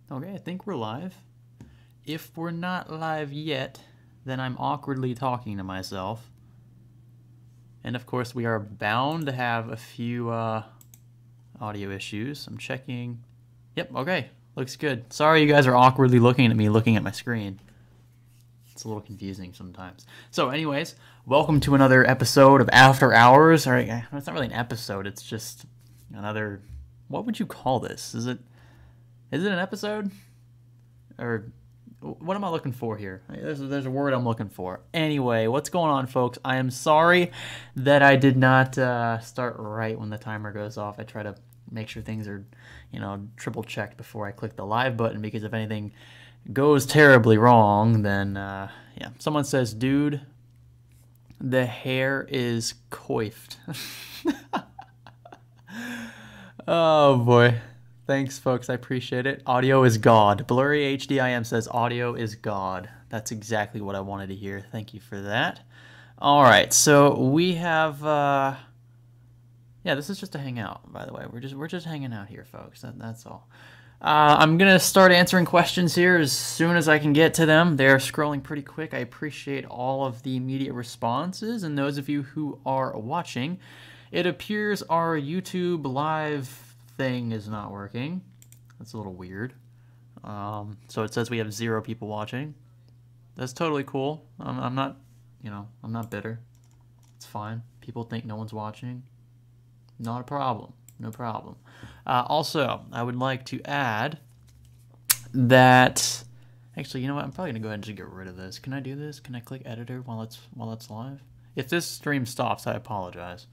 Okay, I think we're live. If we're not live yet, then I'm awkwardly talking to myself. And of course, we are bound to have a few audio issues. I'm checking. Yep, okay, looks good. Sorry you guys are awkwardly looking at me looking at my screen. It's a little confusing sometimes. So anyways, welcome to another episode of After Hours. All right, it's not really an episode, it's just another... What would you call this? Is it an episode? Or what am I looking for here? There's a word I'm looking for. Anyway, what's going on, folks? I am sorry that I did not start right when the timer goes off. I try to make sure things are, triple checked before I click the live button, because if anything goes terribly wrong, then yeah. Someone says, dude, the hair is coiffed. Oh boy. Thanks, folks. I appreciate it. Audio is God. Blurry HDIM says audio is God. That's exactly what I wanted to hear. Thank you for that. All right, so we have. Yeah, this is just a hangout, by the way. We're just hanging out here, folks. That's all. I'm gonna start answering questions here as soon as I can get to them. They're scrolling pretty quick. I appreciate all of the immediate responses, and those of you who are watching. It appears our YouTube live thing is not working. That's a little weird. So it says we have 0 people watching. That's totally cool. I'm not, I'm not bitter. It's fine. People think no one's watching. Not a problem. No problem. Also, I would like to add that. Actually, you know what? I'm probably gonna go ahead and just get rid of this. Can I do this? Can I click editor while it's live? If this stream stops, I apologize.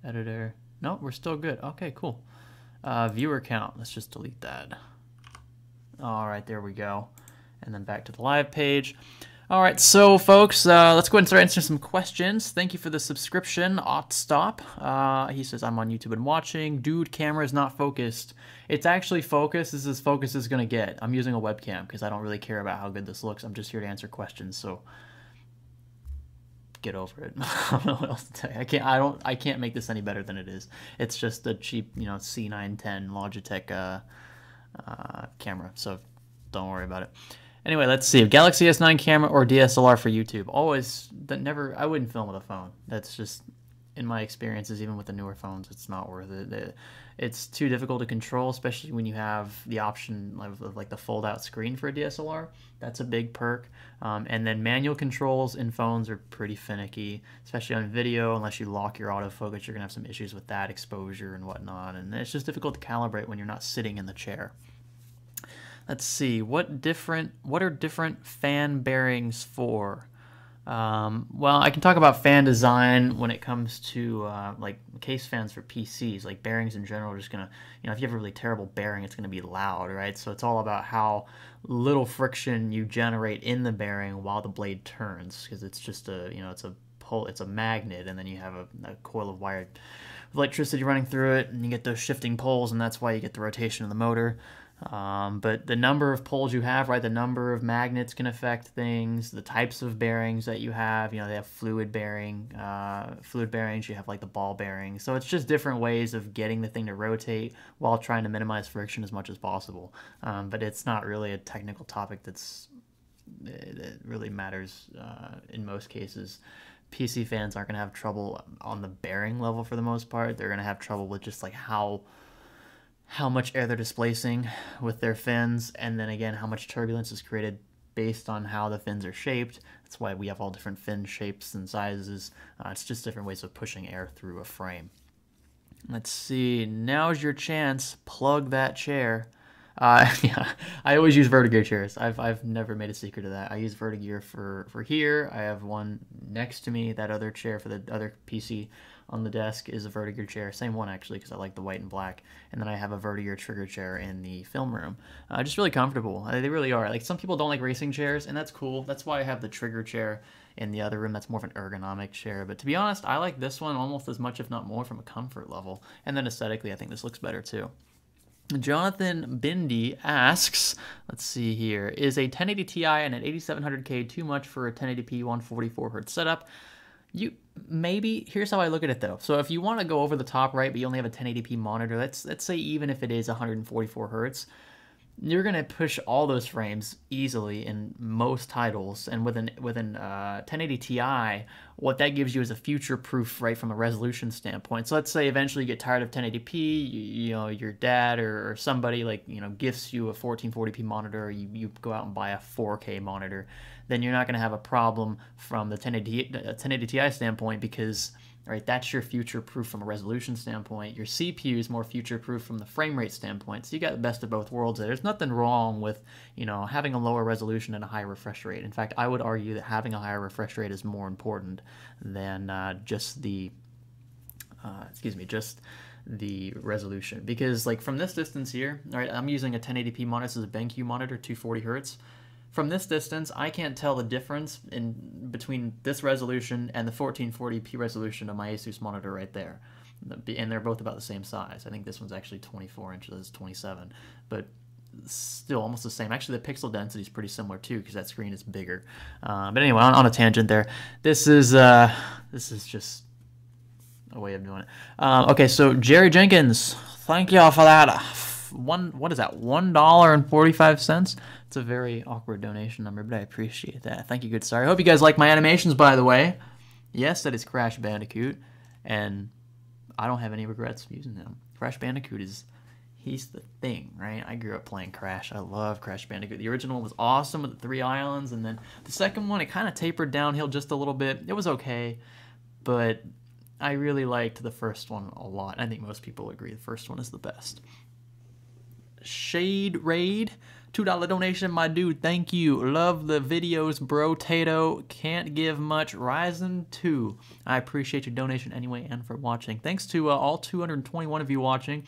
Editor. No, we're still good. Okay, cool. Viewer count. Let's just delete that. All right, there we go. And then back to the live page. All right, so folks, let's go ahead and start answering some questions. Thank you for the subscription, Stop. He says, I'm on YouTube and watching. Dude, camera is not focused. It's actually focused. This is as focused as it's going to get. I'm using a webcam because I don't really care about how good this looks. I'm just here to answer questions, so get over it. I don't know what else to tell you. I can't make this any better than it is. It's just a cheap, C910 Logitech camera, so don't worry about it. Anyway, let's see. Galaxy S9 camera or DSLR for YouTube? Always, I wouldn't film with a phone. That's just, in my experiences, even with the newer phones, it's not worth it. It's too difficult to control, especially when you have the option of like the fold-out screen for a DSLR. That's a big perk. And then manual controls in phones are pretty finicky, especially on video. Unless you lock your autofocus, you're gonna have some issues with that exposure and whatnot. And it's just difficult to calibrate when you're not sitting in the chair. Let's see. What are different fan bearings for? Well, I can talk about fan design when it comes to like case fans for PCs. Like bearings in general are just gonna, if you have a really terrible bearing, it's gonna be loud, right? So it's all about how little friction you generate in the bearing while the blade turns, because it's just it's a magnet, and then you have a coil of wired electricity running through it, and you get those shifting poles, and that's why you get the rotation of the motor. But the number of poles you have, right, the number of magnets can affect things, the types of bearings that you have, they have fluid bearings, you have like the ball bearings, so it's just different ways of getting the thing to rotate while trying to minimize friction as much as possible. But it's not really a technical topic that really matters in most cases. PC fans aren't going to have trouble on the bearing level for the most part. They're going to have trouble with just like how much air they're displacing with their fins, and then again how much turbulence is created based on how the fins are shaped. That's why we have all different fin shapes and sizes. It's just different ways of pushing air through a frame. Let's see, now's your chance. Plug that chair. Yeah, I always use Vertigear chairs. I've never made a secret of that. I use Vertigear for here. I have one next to me. That other chair for the other PC on the desk is a Vertigear chair. Same one, actually, because I like the white and black. And then I have a Vertigear trigger chair in the film room. Just really comfortable. They really are. Like, some people don't like racing chairs, and that's cool. That's why I have the trigger chair in the other room. That's more of an ergonomic chair. But to be honest, I like this one almost as much, if not more, from a comfort level. And then aesthetically, I think this looks better, too. Jonathan Bindi asks, let's see here, is a 1080 Ti and an 8700K too much for a 1080p 144Hz setup? Maybe. Here's how I look at it, though. So if you want to go over the top, right, but you only have a 1080p monitor, let's say even if it is 144 Hz, you're gonna push all those frames easily in most titles, and with an 1080 Ti, what that gives you is a future proof, right, from a resolution standpoint. So let's say eventually you get tired of 1080p, you know, your dad or somebody, like, you know, gifts you a 1440p monitor, you go out and buy a 4K monitor, then you're not gonna have a problem from the 1080 Ti standpoint, because, right, that's your future proof from a resolution standpoint. Your CPU is more future proof from the frame rate standpoint. So you got the best of both worlds there. There's nothing wrong with, you know, having a lower resolution and a higher refresh rate. In fact, I would argue that having a higher refresh rate is more important than just the just the resolution. Because, like, from this distance here, all right, I'm using a 1080p monitor. This is a BenQ monitor, 240 hertz. From this distance, I can't tell the difference in between this resolution and the 1440p resolution of my Asus monitor right there. And they're both about the same size. I think this one's actually 24 inches, this is 27, but still almost the same. Actually, the pixel density is pretty similar too, because that screen is bigger. But anyway, on a tangent there. This is just a way of doing it. Okay, so Jerry Jenkins, thank y'all for that. What is that? $1.45. It's a very awkward donation number, but I appreciate that. Thank you, good sir. I hope you guys like my animations, by the way. Yes, that is Crash Bandicoot, and I don't have any regrets using them. Crash Bandicoot he's the thing, right? I grew up playing Crash. I love Crash Bandicoot. The original was awesome with the 3 islands, and then the second one, it kind of tapered downhill just a little bit. It was okay, but I really liked the first one a lot. I think most people agree the first one is the best. Shade Raid, $2 donation, my dude. Thank you. Love the videos, bro. Tato, can't give much. Ryzen 2. I appreciate your donation anyway and for watching. Thanks to all 221 of you watching.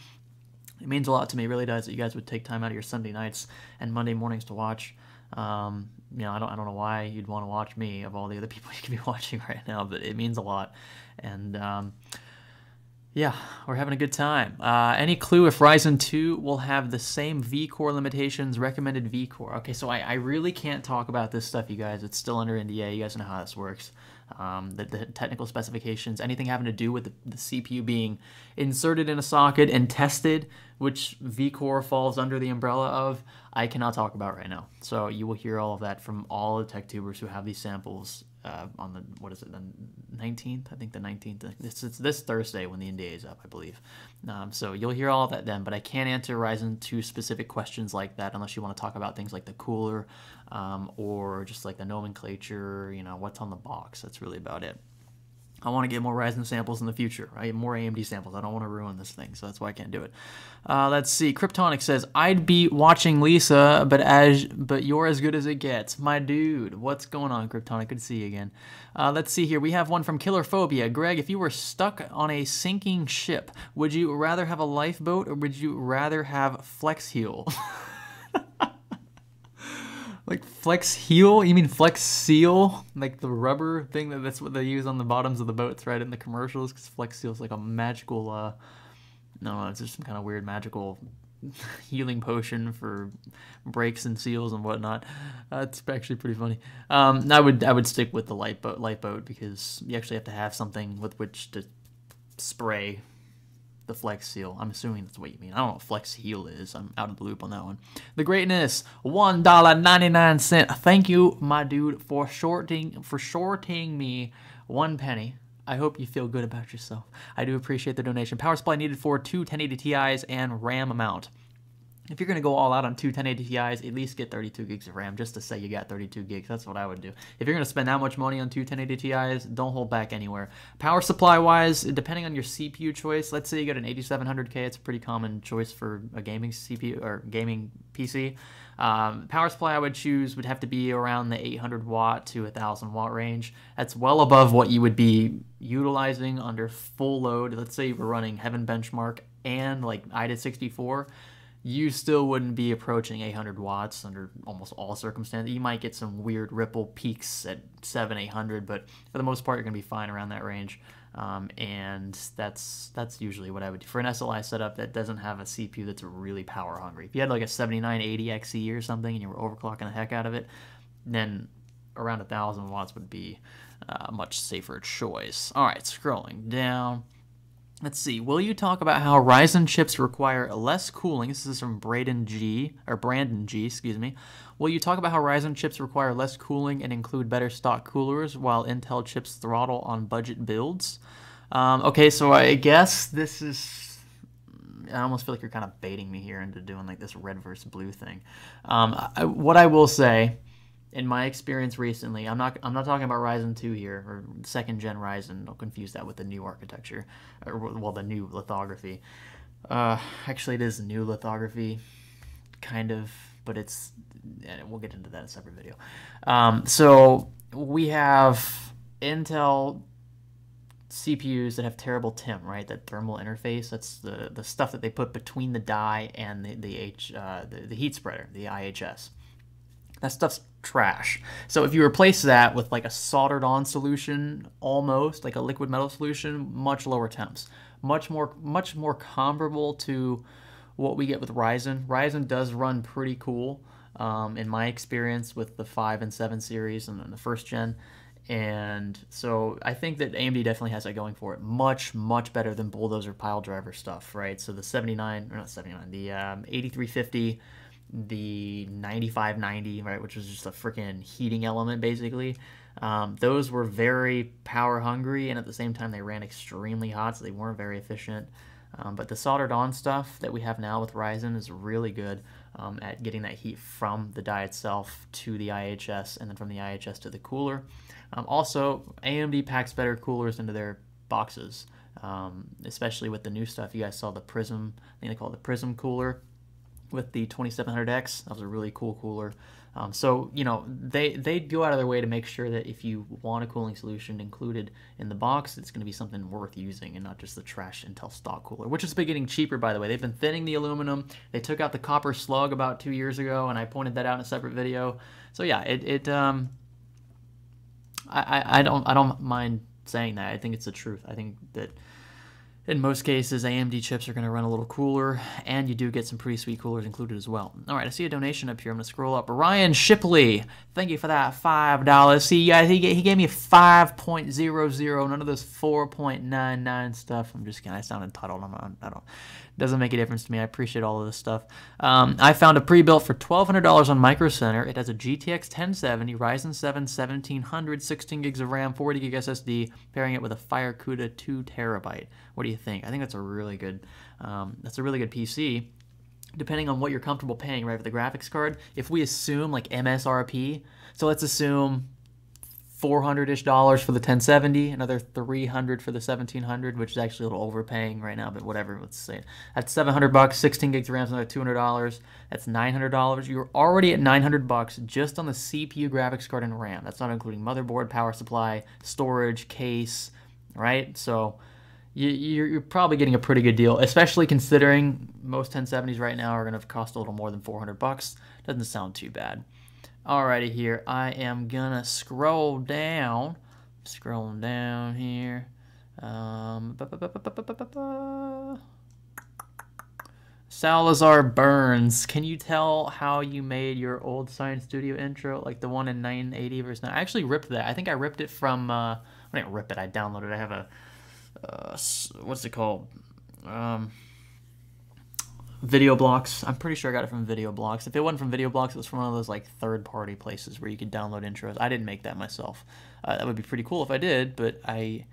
It means a lot to me. It really does that you guys would take time out of your Sunday nights and Monday mornings to watch. You know, I don't know why you'd want to watch me of all the other people you could be watching right now, but it means a lot. And yeah, we're having a good time. Any clue if Ryzen 2 will have the same vCore limitations, recommended vCore? Okay, so I really can't talk about this stuff, you guys. It's still under NDA. You guys know how this works. The technical specifications, anything having to do with the CPU being inserted in a socket and tested, which vCore falls under the umbrella of, I cannot talk about right now. So you will hear all of that from all the tech tubers who have these samples on the, what is it, the 19th? I think the 19th. It's this Thursday when the NDA is up, I believe. So you'll hear all of that then, but I can't answer Ryzen 2 specific questions like that unless you want to talk about things like the cooler or just like the nomenclature, you know, what's on the box. That's really about it. I want to get more Ryzen samples in the future, right? More AMD samples. I don't want to ruin this thing, so that's why I can't do it. Let's see. Kryptonic says, I'd be watching Lisa, but you're as good as it gets. My dude, what's going on, Kryptonic? Good to see you again. Let's see here. We have one from Killer Phobia. Greg, if you were stuck on a sinking ship, would you rather have a lifeboat or would you rather have Flex Heal? Like Flex Heal? You mean Flex Seal? Like the rubber thing? That's what they use on the bottoms of the boats, right? In the commercials? Because Flex Seal is like a magical, no, it's just some kind of weird magical healing potion for brakes and seals and whatnot. It's actually pretty funny. I would stick with the lifeboat because you actually have to have something with which to spray the Flex Seal. I'm assuming that's what you mean. I don't know what Flex Heal is. I'm out of the loop on that one. The Greatness, $1.99. Thank you, my dude, for shorting me 1 penny. I hope you feel good about yourself. I do appreciate the donation. Power supply needed for 2 1080 Ti's and RAM amount. If you're going to go all out on 2 1080 Ti's, at least get 32 gigs of RAM, just to say you got 32 gigs. That's what I would do. If you're going to spend that much money on 2 1080 Ti's, don't hold back anywhere. Power supply-wise, depending on your CPU choice, let's say you got an 8700K. It's a pretty common choice for a gaming CPU or gaming PC. Power supply I would choose would have to be around the 800 watt to 1000 watt range. That's well above what you would be utilizing under full load. Let's say you were running Heaven Benchmark and like IDA 64. You still wouldn't be approaching 800 watts under almost all circumstances. You might get some weird ripple peaks at 700-800, but for the most part, you're going to be fine around that range. And that's usually what I would do. For an SLI setup that doesn't have a CPU that's really power hungry. If you had like a 7980 XE or something and you were overclocking the heck out of it, then around 1000 watts would be a much safer choice. All right, scrolling down. Let's see. Will you talk about how Ryzen chips require less cooling? This is from Brandon G, excuse me. Will you talk about how Ryzen chips require less cooling and include better stock coolers while Intel chips throttle on budget builds? Okay, so I guess this is... I almost feel like you're kind of baiting me here into doing like this red versus blue thing. What I will say, in my experience recently, I'm not talking about Ryzen 2 here, or second gen Ryzen. Don't confuse that with the new architecture, or well, the new lithography. Actually, it is new lithography, kind of, but it's... we'll get into that in a separate video. So we have Intel CPUs that have terrible TIM, right? That thermal interface. That's the stuff that they put between the die and the heat spreader, the IHS. That stuff's trash. So if you replace that with like a soldered on solution, almost like a liquid metal solution, much lower temps, much more comparable to what we get with Ryzen. Ryzen does run pretty cool in my experience with the 5 and 7 series and the first gen. And so I think that AMD definitely has that going for it. Much better than bulldozer pile driver stuff, right? So the 79, or not 79, the 8350, the 9590, right, which was just a freaking heating element basically. Those were very power hungry, and at the same time they ran extremely hot, so they weren't very efficient. But the soldered on stuff that we have now with Ryzen is really good at getting that heat from the die itself to the IHS, and then from the IHS to the cooler. Also, AMD packs better coolers into their boxes, especially with the new stuff. You guys saw the Prism, I think they call it the Prism cooler with the 2700X. That was a really cool cooler. So, you know, they go out of their way to make sure that if you want a cooling solution included in the box, it's going to be something worth using and not just the trash Intel stock cooler, which has been getting cheaper, by the way. They've been thinning the aluminum. They took out the copper slug about 2 years ago, and I pointed that out in a separate video. So yeah, I don't mind saying that. I think it's the truth. I think that in most cases, AMD chips are going to run a little cooler, and you do get some pretty sweet coolers included as well. All right, I see a donation up here. I'm going to scroll up. Ryan Shipley, thank you for that $5. See, you guys, he gave me 5.00, none of this 4.99 stuff. I'm just kidding. I sound entitled. I don't. Doesn't make a difference to me. I appreciate all of this stuff. I found a pre-built for $1,200 on Micro Center. It has a GTX 1070, Ryzen 7 1700, 16 gigs of RAM, 40 gig SSD, pairing it with a Fire CUDA 2 terabyte. What do you think? I think that's a really good PC. Depending on what you're comfortable paying, right, for the graphics card. If we assume like MSRP, so let's assume $400-ish for the 1070, another $300 for the 1700, which is actually a little overpaying right now, but whatever, let's say it. That's $700, 16 gigs of RAM, another $200. That's $900. You're already at $900 just on the CPU, graphics card, and RAM. That's not including motherboard, power supply, storage, case, right? So you're probably getting a pretty good deal, especially considering most 1070s right now are going to cost a little more than $400. Doesn't sound too bad. Alrighty, here I am gonna scroll down. Scrolling down here. Salazar Burns, can you tell how you made your old Science Studio intro, like the one in 980 versus 9? I actually ripped that. I think I ripped it from. I didn't rip it. I downloaded it. I have a what's it called? Video Blocks. I'm pretty sure I got it from Video Blocks. If it wasn't from Video Blocks, it was from one of those like third-party places where you could download intros. I didn't make that myself. That would be pretty cool if I did, but I,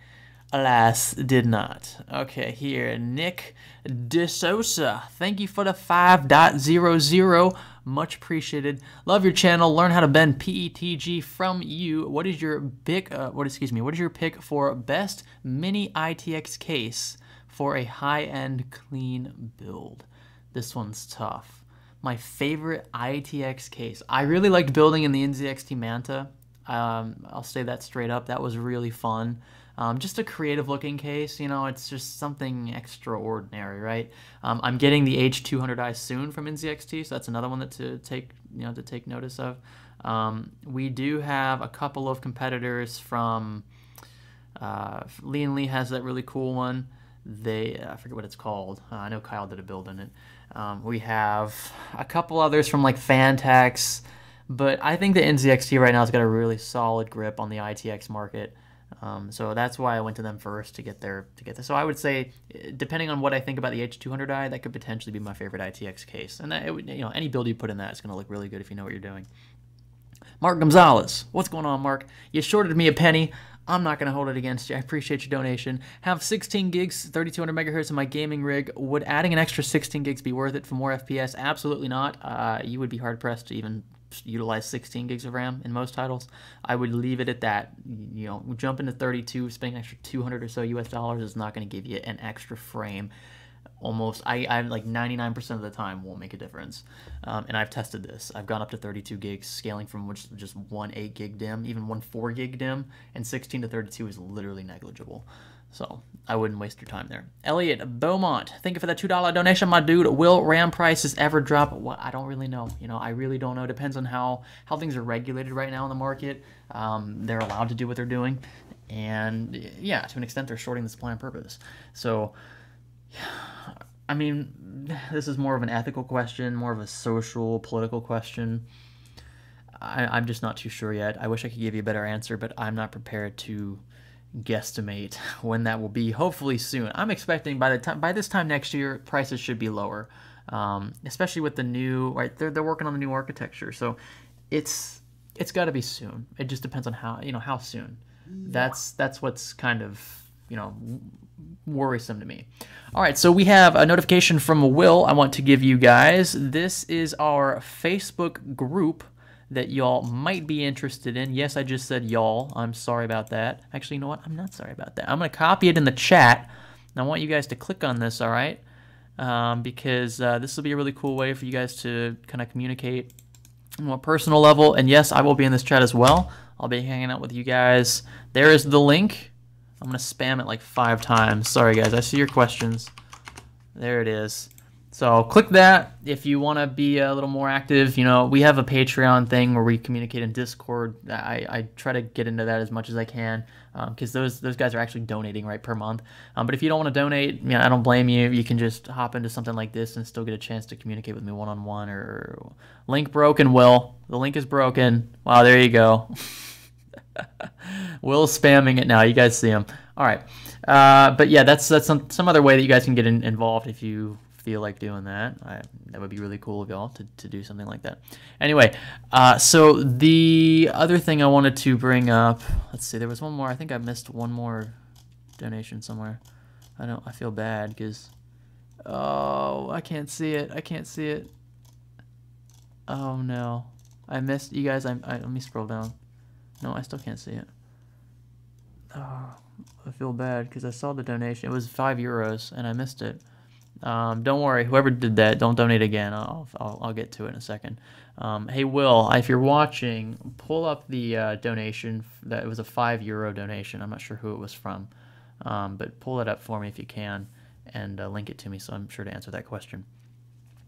alas, did not. Okay, here, Nick DeSosa. Thank you for the 5.00. Much appreciated. Love your channel. Learn how to bend PETG from you. What is your pick? What is your pick for best mini ITX case for a high-end clean build? This one's tough. My favorite ITX case. I really liked building in the NZXT Manta. I'll say that straight up. That was really fun. Just a creative looking case, you know, it's just something extraordinary, right? I'm getting the H200i soon from NZXT, so that's another one that to take notice of. We do have a couple of competitors from Lee & Lee has that really cool one. I forget what it's called. I know Kyle did a build in it. We have a couple others from like Fantex, but I think the NZXT right now has got a really solid grip on the ITX market. So that's why I went to them first to get there. So I would say, depending on what I think about the H200i, that could potentially be my favorite ITX case. And that, any build you put in that is going to look really good if you know what you're doing. Mark Gonzalez, what's going on, Mark? You shorted me a penny. I'm not going to hold it against you. I appreciate your donation. Have 16 gigs, 3200 megahertz in my gaming rig. Would adding an extra 16 gigs be worth it for more FPS? Absolutely not. You would be hard-pressed to even utilize 16 gigs of RAM in most titles. I would leave it at that. Jump into 32, spending an extra 200 or so US dollars is not going to give you an extra frame. Almost, I'm like 99% of the time won't make a difference. And I've tested this. I've gone up to 32 gigs, scaling from just one 8 gig DIMM, even one 4 gig DIMM, and 16 to 32 is literally negligible. So I wouldn't waste your time there. Elliot Beaumont, thank you for that $2 donation, my dude. Will RAM prices ever drop? Well, I don't really know. I really don't know. It depends on how things are regulated right now in the market. They're allowed to do what they're doing. And yeah, to an extent, they're shorting the supply on purpose. So, I mean, this is more of an ethical question, more of a social, political question. I'm just not too sure yet. I wish I could give you a better answer, but I'm not prepared to guesstimate when that will be. Hopefully soon. I'm expecting by this time next year, prices should be lower, especially with the new. Right, they're working on the new architecture, so it's got to be soon. It just depends on how soon. That's what's kind of worrisome to me. All right, so we have a notification from Will I want to give you guys. This is our Facebook group that y'all might be interested in. Yes, I just said y'all. I'm sorry about that. Actually, you know what? I'm not sorry about that. I'm going to copy it in the chat. And I want you guys to click on this, all right? Because this will be a really cool way for you guys to kind of communicate on a more personal level. And yes, I will be in this chat as well. I'll be hanging out with you guys. There is the link. I'm going to spam it like 5 times. Sorry, guys. I see your questions. There it is. So click that if you want to be a little more active. We have a Patreon thing where we communicate in Discord. I try to get into that as much as I can because those guys are actually donating right per month. But if you don't want to donate, I don't blame you. You can just hop into something like this and still get a chance to communicate with me one-on-one. Or link broken, Will. The link is broken. Wow, there you go. Will's spamming it now. You guys see him. All right. But yeah, that's some other way that you guys can get involved if you feel like doing that. That would be really cool of y'all to do something like that. Anyway, so the other thing I wanted to bring up, let's see, there was one more. I think I missed one more donation somewhere. I feel bad because, oh, I can't see it. I can't see it. Oh no, I missed you guys. Let me scroll down. No, I still can't see it. Oh, I feel bad because I saw the donation. It was €5 and I missed it. Don't worry, whoever did that, don't donate again. I'll get to it in a second. Hey Will, if you're watching, pull up the donation. That it was a €5 donation. I'm not sure who it was from, but pull it up for me if you can and link it to me, so I'm sure to answer that question.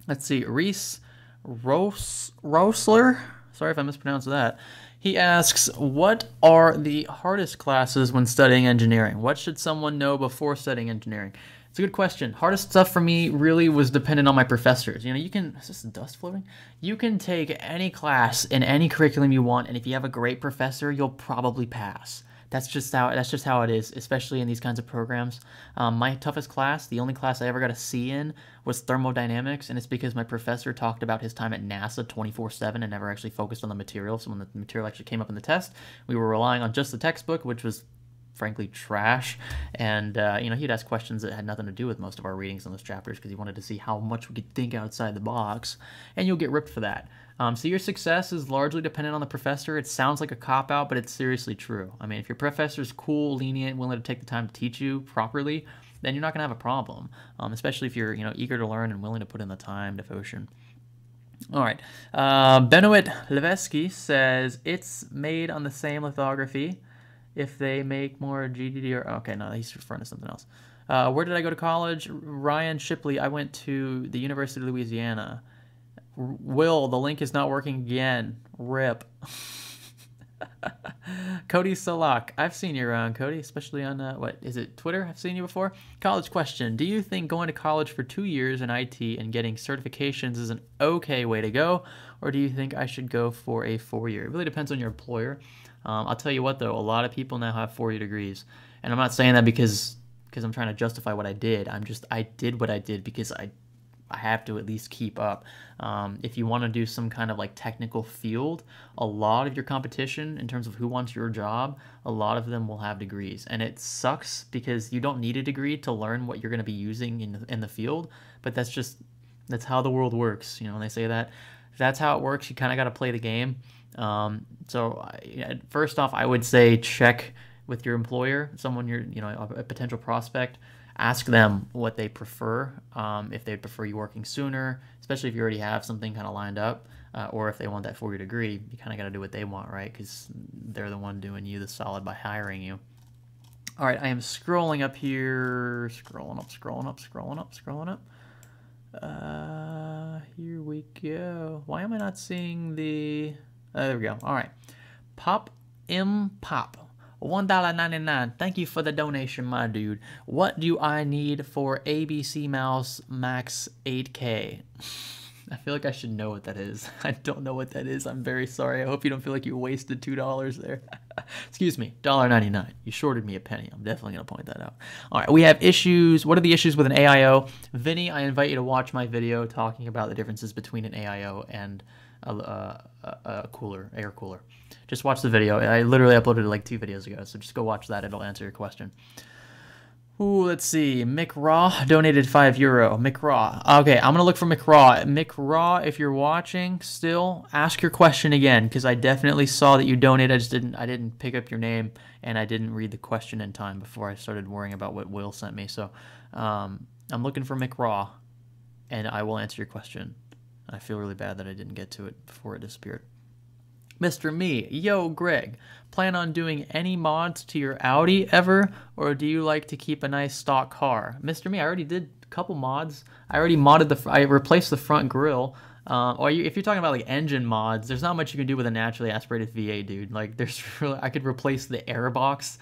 Let's see, Reese Rosler. Sorry if I mispronounced that. He asks, what are the hardest classes when studying engineering? What should someone know before studying engineering? It's a good question. Hardest stuff for me really was dependent on my professors. You can, is this dust floating? You can take any class in any curriculum you want, and if you have a great professor, you'll probably pass. That's just how it is, especially in these kinds of programs. My toughest class, the only class I ever got a C in, was thermodynamics, and it's because my professor talked about his time at NASA 24/7 and never actually focused on the material. So when the material actually came up in the test, we were relying on just the textbook, which was frankly trash. And he'd ask questions that had nothing to do with most of our readings in those chapters because he wanted to see how much we could think outside the box, and you'll get ripped for that. So your success is largely dependent on the professor. It sounds like a cop-out, but it's seriously true. I mean, if your professor's cool, lenient, willing to take the time to teach you properly, then you're not going to have a problem, especially if you're eager to learn and willing to put in the time, devotion. All right. Benoit Levesky says, it's made on the same lithography. If they make more GDD or... Okay, no, he's referring to something else. Where did I go to college? Ryan Shipley. I went to the University of Louisiana. Will, the link is not working again. RIP. Cody Salak. I've seen you around, Cody, especially on, what, is it Twitter? I've seen you before. College question. Do you think going to college for 2 years in IT and getting certifications is an okay way to go? Or do you think I should go for a 4-year? It really depends on your employer. I'll tell you what, though, a lot of people now have 4-year degrees. And I'm not saying that because I'm trying to justify what I did. I did what I did because I have to at least keep up. If you want to do some kind of like technical field, a lot of your competition in terms of who wants your job, a lot of them will have degrees. And it sucks because you don't need a degree to learn what you're going to be using in the field, but that's how the world works. You know, when they say that, if that's how it works, you kind of got to play the game. First off, I would say check with your employer, someone a potential prospect. Ask them what they prefer, if they prefer you working sooner, especially if you already have something kind of lined up, or if they want that 4-year degree. You kind of got to do what they want, right? Because they're the one doing you the solid by hiring you. All right, I am scrolling up here, scrolling up. Here we go. Why am I not seeing the... there we go. All right. Pop $1.99. Thank you for the donation, my dude. What do I need for ABC Mouse Max 8K? I feel like I should know what that is. I don't know what that is. I'm very sorry. I hope you don't feel like you wasted $2 there. Excuse me, $1.99. You shorted me a penny. I'm definitely going to point that out. All right, we have issues. What are the issues with an AIO? Vinny, I invite you to watch my video talking about the differences between an AIO and a air cooler. Just watch the video. I literally uploaded it like 2 videos ago, so just go watch that. It'll answer your question. Ooh, let's see. Mick Raw donated €5. Mick Raw. Okay, I'm gonna look for Mick Raw. Mick Raw, if you're watching still, ask your question again, because I definitely saw that you donated. I didn't pick up your name, and I didn't read the question in time before I started worrying about what Will sent me. So I'm looking for Mick Raw, and I will answer your question. I feel really bad that I didn't get to it before it disappeared. Mr. Me, yo, Greg, plan on doing any mods to your Audi ever, or do you like to keep a nice stock car? Mr. Me, I already did a couple mods. I already modded I replaced the front grille. If you're talking about like engine mods, there's not much you can do with a naturally aspirated V8, dude. Like I could replace the air box,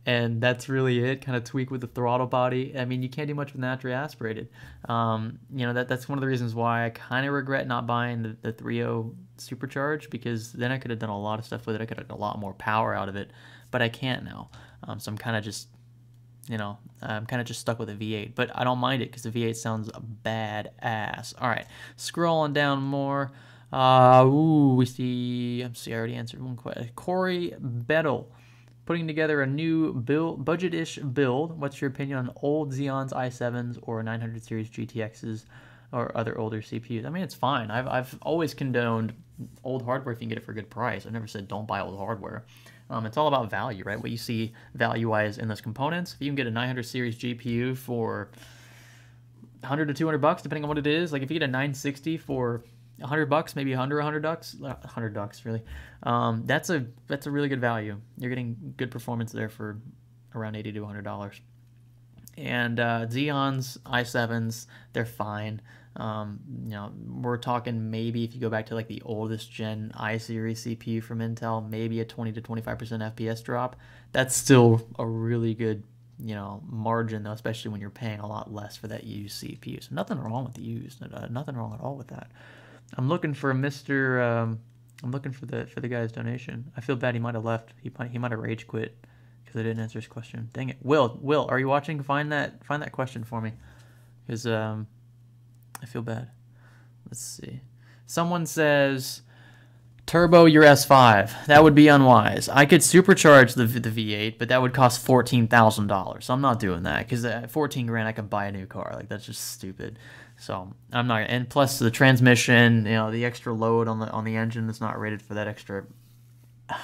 and that's really it. Kind of tweak with the throttle body. I mean, you can't do much with naturally aspirated. That's one of the reasons why I kind of regret not buying the 3.0 supercharged, because then I could have done a lot of stuff with it. I could have got a lot more power out of it, but I can't now. So I'm kind of just, stuck with a V8, but I don't mind it because the V8 sounds badass. All right, scrolling down more. We see. I already answered one question. Corey Bettel. Putting together a new budget-ish build. What's your opinion on old Xeons i7s or 900 series GTXs or other older CPUs? I mean, it's fine. I've always condoned old hardware if you can get it for a good price. I've never said don't buy old hardware. It's all about value, right? What you see value-wise in those components. If you can get a 900 series GPU for $100 to $200, depending on what it is, like if you get a 960 for $100, maybe $100 really. That's a really good value. You're getting good performance there for around $80 to $100. And Xeons, i7s, they're fine. We're talking maybe if you go back to like the oldest gen i-series CPU from Intel, maybe a 20 to 25% FPS drop. That's still a really good margin though, especially when you're paying a lot less for that used CPU. So nothing wrong with the used. Nothing wrong at all with that. I'm looking for I'm looking for the guy's donation. I feel bad he might have left. He might have rage quit because I didn't answer his question. Dang it. Will, are you watching? Find that question for me, because I feel bad. Let's see. Someone says turbo your S5. That would be unwise. I could supercharge the V8, but that would cost $14,000. So I'm not doing that, because at 14 grand I can buy a new car. Like, that's just stupid. So I'm not. And plus the transmission, the extra load on the engine is not rated for that extra. I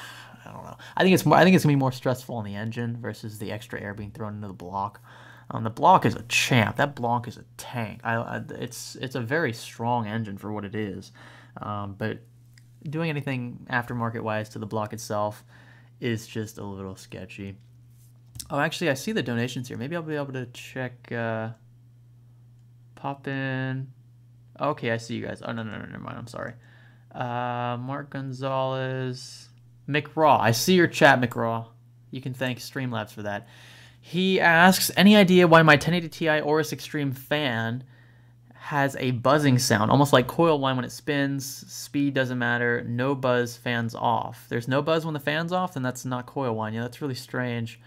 don't know. I think it's gonna be more stressful on the engine versus the extra air being thrown into the block. The block is a champ. That block is a tank. It's a very strong engine for what it is. But doing anything aftermarket wise to the block itself is just a little sketchy. Oh, actually, I see the donations here. Maybe I'll be able to check. Pop in. Okay, I see you guys. Oh, no, never mind. I'm sorry. Mark Gonzalez. McRaw. I see your chat, McRaw. You can thank Streamlabs for that. He asks, any idea why my 1080 Ti Aorus Extreme fan has a buzzing sound, almost like coil whine when it spins. Speed doesn't matter. No buzz, fans off. There's no buzz when the fan's off, then that's not coil whine. Yeah, that's really strange.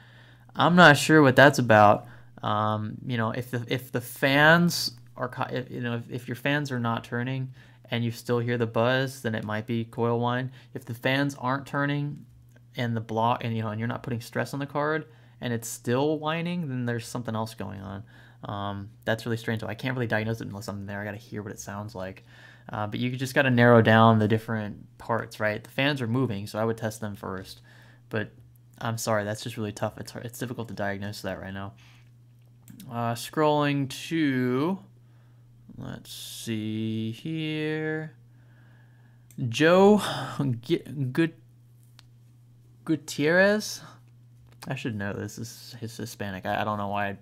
I'm not sure what that's about. You know, if the fans are, if your fans are not turning and you still hear the buzz, then it might be coil whine. If the fans aren't turning and the block, and and you're not putting stress on the card and it's still whining, then there's something else going on. That's really strange. So I can't really diagnose it unless I'm there. I got to hear what it sounds like. But you just got to narrow down the different parts, right? The fans are moving, so I would test them first. But I'm sorry, that's just really tough. It's hard. It's difficult to diagnose that right now. Scrolling to, let's see here, Joe Gutierrez. I should know this. This is Hispanic. I don't know why.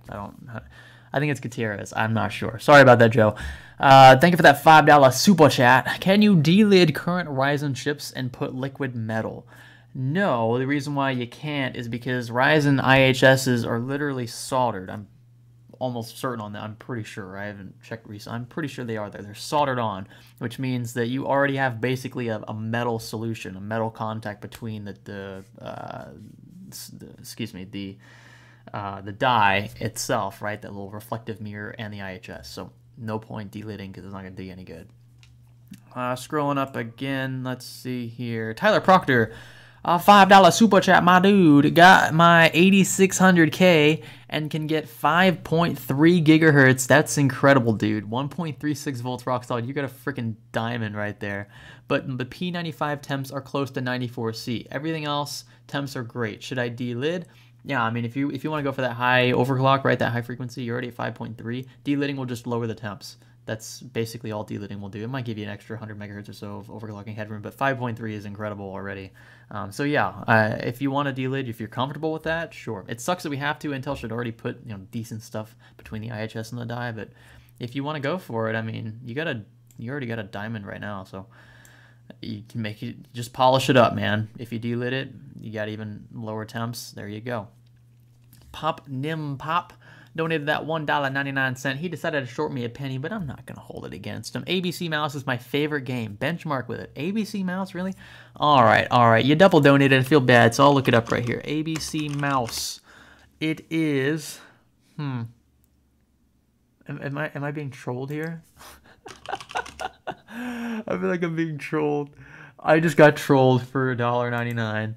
I think it's Gutierrez. I'm not sure. Sorry about that, Joe. Thank you for that $5 super chat. Can you delid current Ryzen chips and put liquid metal? No, the reason why you can't is because Ryzen IHSs are literally soldered. I'm almost certain on that. I'm pretty sure. I haven't checked recently. I'm pretty sure they are there. They're soldered on, which means that you already have basically a metal solution, a metal contact between the die itself, right? That little reflective mirror and the IHS. So no point delidding because it's not going to do you any good. Scrolling up again, let's see here. Tyler Proctor, $5 super chat. My dude got my 8600K and can get 5.3 gigahertz. That's incredible, dude. 1.36 volts rock solid. You got a freaking diamond right there. But the P95 temps are close to 94C. Everything else, temps are great. Should I delid? Yeah, I mean, if you want to go for that high overclock, right, that high frequency, you're already at 5.3. Delidding will just lower the temps. That's basically all delidding will do. It might give you an extra 100 megahertz or so of overclocking headroom, but 5.3 is incredible already. So yeah, if you want to delid, if you're comfortable with that, sure. It sucks that we have to. Intel should already put decent stuff between the IHS and the die, but if you want to go for it, I mean, you already got a diamond right now, so you can make it, just polish it up, man. If you delid it, you got even lower temps. There you go. Pop donated that $1.99. He decided to short me a penny, but I'm not going to hold it against him. ABC Mouse is my favorite game. Benchmark with it. ABC Mouse, really? All right. You double donated. I feel bad, so I'll look it up right here. ABC Mouse. It is... Am I being trolled here? I feel like I'm being trolled. I just got trolled for $1.99.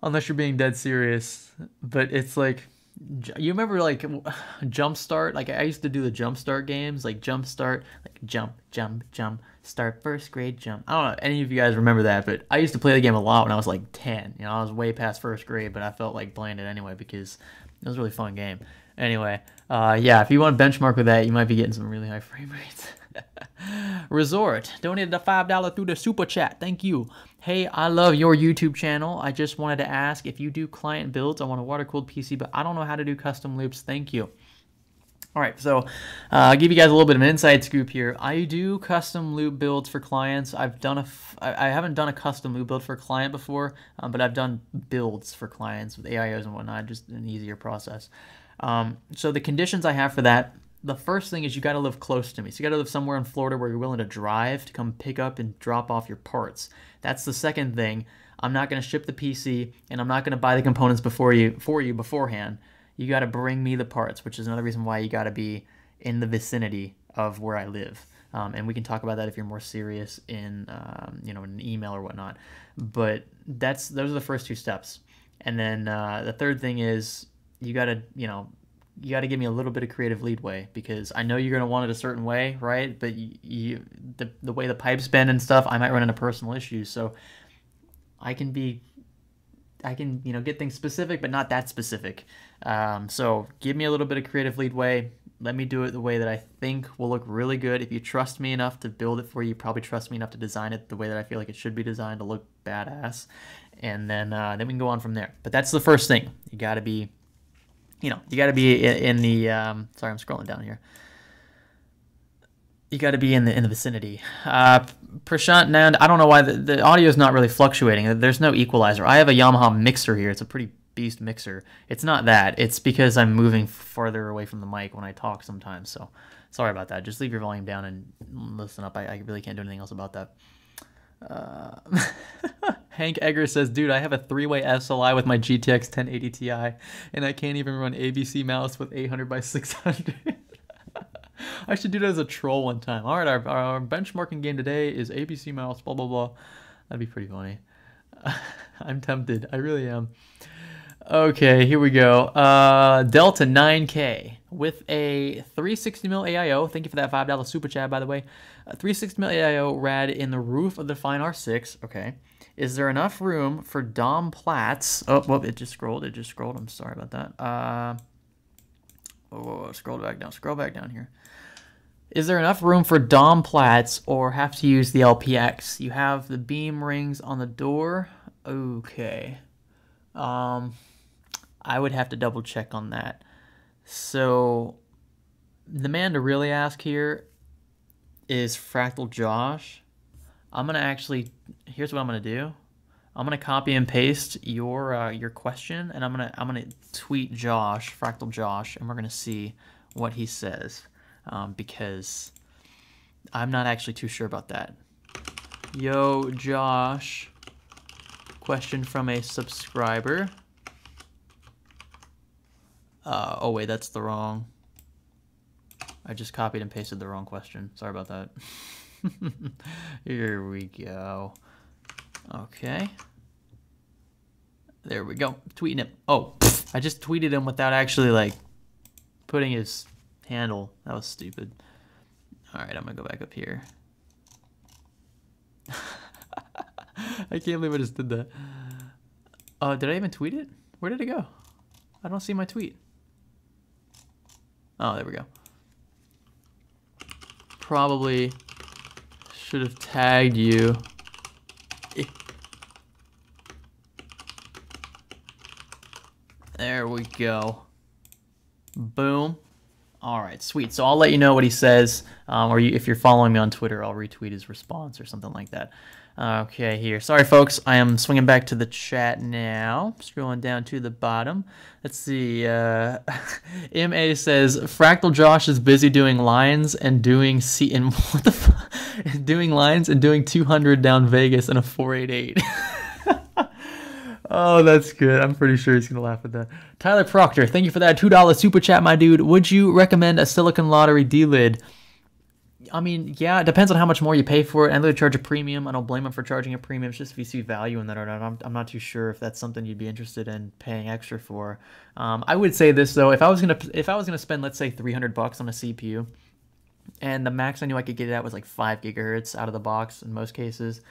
Unless you're being dead serious. But it's like... You remember like Jumpstart? Like I used to do the Jumpstart games, like Jumpstart, like jump, start first grade jump. I don't know if any of you guys remember that, but I used to play the game a lot when I was like 10. I was way past first grade, but I felt like playing it anyway because it was a really fun game. Anyway, yeah, if you want to benchmark with that, you might be getting some really high frame rates. Resort donated a $5 through the super chat. Thank you. Hey, I love your YouTube channel. I just wanted to ask if you do client builds. I want a water-cooled PC, but I don't know how to do custom loops. Thank you. All right, so I'll give you guys a little bit of an inside scoop here. I do custom loop builds for clients. I haven't done a custom loop build for a client before, but I've done builds for clients with AIOs and whatnot, just an easier process. So the conditions I have for that, the first thing is you got to live close to me. So you got to live somewhere in Florida where you're willing to drive to come pick up and drop off your parts. That's the second thing. I'm not going to ship the PC, and I'm not going to buy the components for you beforehand. You got to bring me the parts, which is another reason why you got to be in the vicinity of where I live. And we can talk about that if you're more serious in an email or whatnot. But those are the first two steps. And then the third thing is you got to give me a little bit of creative leadway because I know you're going to want it a certain way, right? But the way the pipes bend and stuff, I might run into personal issues. So I can get things specific, but not that specific. So give me a little bit of creative leadway. Let me do it the way that I think will look really good. If you trust me enough to build it for you, probably trust me enough to design it the way that I feel like it should be designed to look badass. And then we can go on from there. But that's the first thing. You got to be... you got to be in the, sorry, I'm scrolling down here. You got to be in the vicinity. Prashant Nand, I don't know why the audio is not really fluctuating. There's no equalizer. I have a Yamaha mixer here. It's a pretty beast mixer. It's not that. It's because I'm moving farther away from the mic when I talk sometimes. So sorry about that. Just leave your volume down and listen up. I really can't do anything else about that. Hank Egger says, dude, I have a 3-way SLI with my GTX 1080 Ti, and I can't even run ABC mouse with 800 by 600. I should do that as a troll one time. All right, our benchmarking game today is ABC mouse, blah, blah, blah. That'd be pretty funny. I'm tempted. I really am. Okay, here we go. Delta 9K with a 360mm AIO. Thank you for that $5 super chat, by the way. A 360mm AIO rad in the roof of the Fine R6. Okay. Is there enough room for Dom Platts? Oh, well, it just scrolled. It just scrolled. I'm sorry about that. Scroll back down. Scroll back down here. Is there enough room for Dom Platts or have to use the LPX? You have the beam rings on the door. Okay. I would have to double check on that. So the man to really ask here is Fractal Josh. I'm gonna actually, here's what I'm gonna do. I'm gonna copy and paste your question, and I'm gonna tweet Josh, Fractal Josh, and we're gonna see what he says, because I'm not actually too sure about that. Yo, Josh. Question from a subscriber. Oh wait, that's the wrong. I just copied and pasted the wrong question. Sorry about that. Here we go. Okay. There we go. Tweeting him. Oh, I just tweeted him without actually like putting his handle. That was stupid. All right, I'm gonna go back up here. I can't believe I just did that. Did I even tweet it? Where did it go? I don't see my tweet. Oh, there we go. Probably should have tagged you. There we go. Boom. All right, sweet. So I'll let you know what he says, or if you're following me on Twitter, I'll retweet his response or something like that. Okay, here. Sorry, folks. I am swinging back to the chat now. Scrolling down to the bottom. Let's see. MA says Fractal Josh is busy doing lines and doing what the fuck? Doing lines and doing 200 down Vegas in a 488. Oh, that's good. I'm pretty sure he's going to laugh at that. Tyler Proctor, thank you for that $2 super chat, my dude. Would you recommend a Silicon Lottery D-lid? I mean, yeah, it depends on how much more you pay for it. And they charge a premium. I don't blame them for charging a premium. It's just if you see value in that or not. I'm not too sure if that's something you'd be interested in paying extra for. I would say this though: if I was gonna spend, let's say, $300 on a CPU, and the max I knew I could get it at was like 5 gigahertz out of the box in most cases.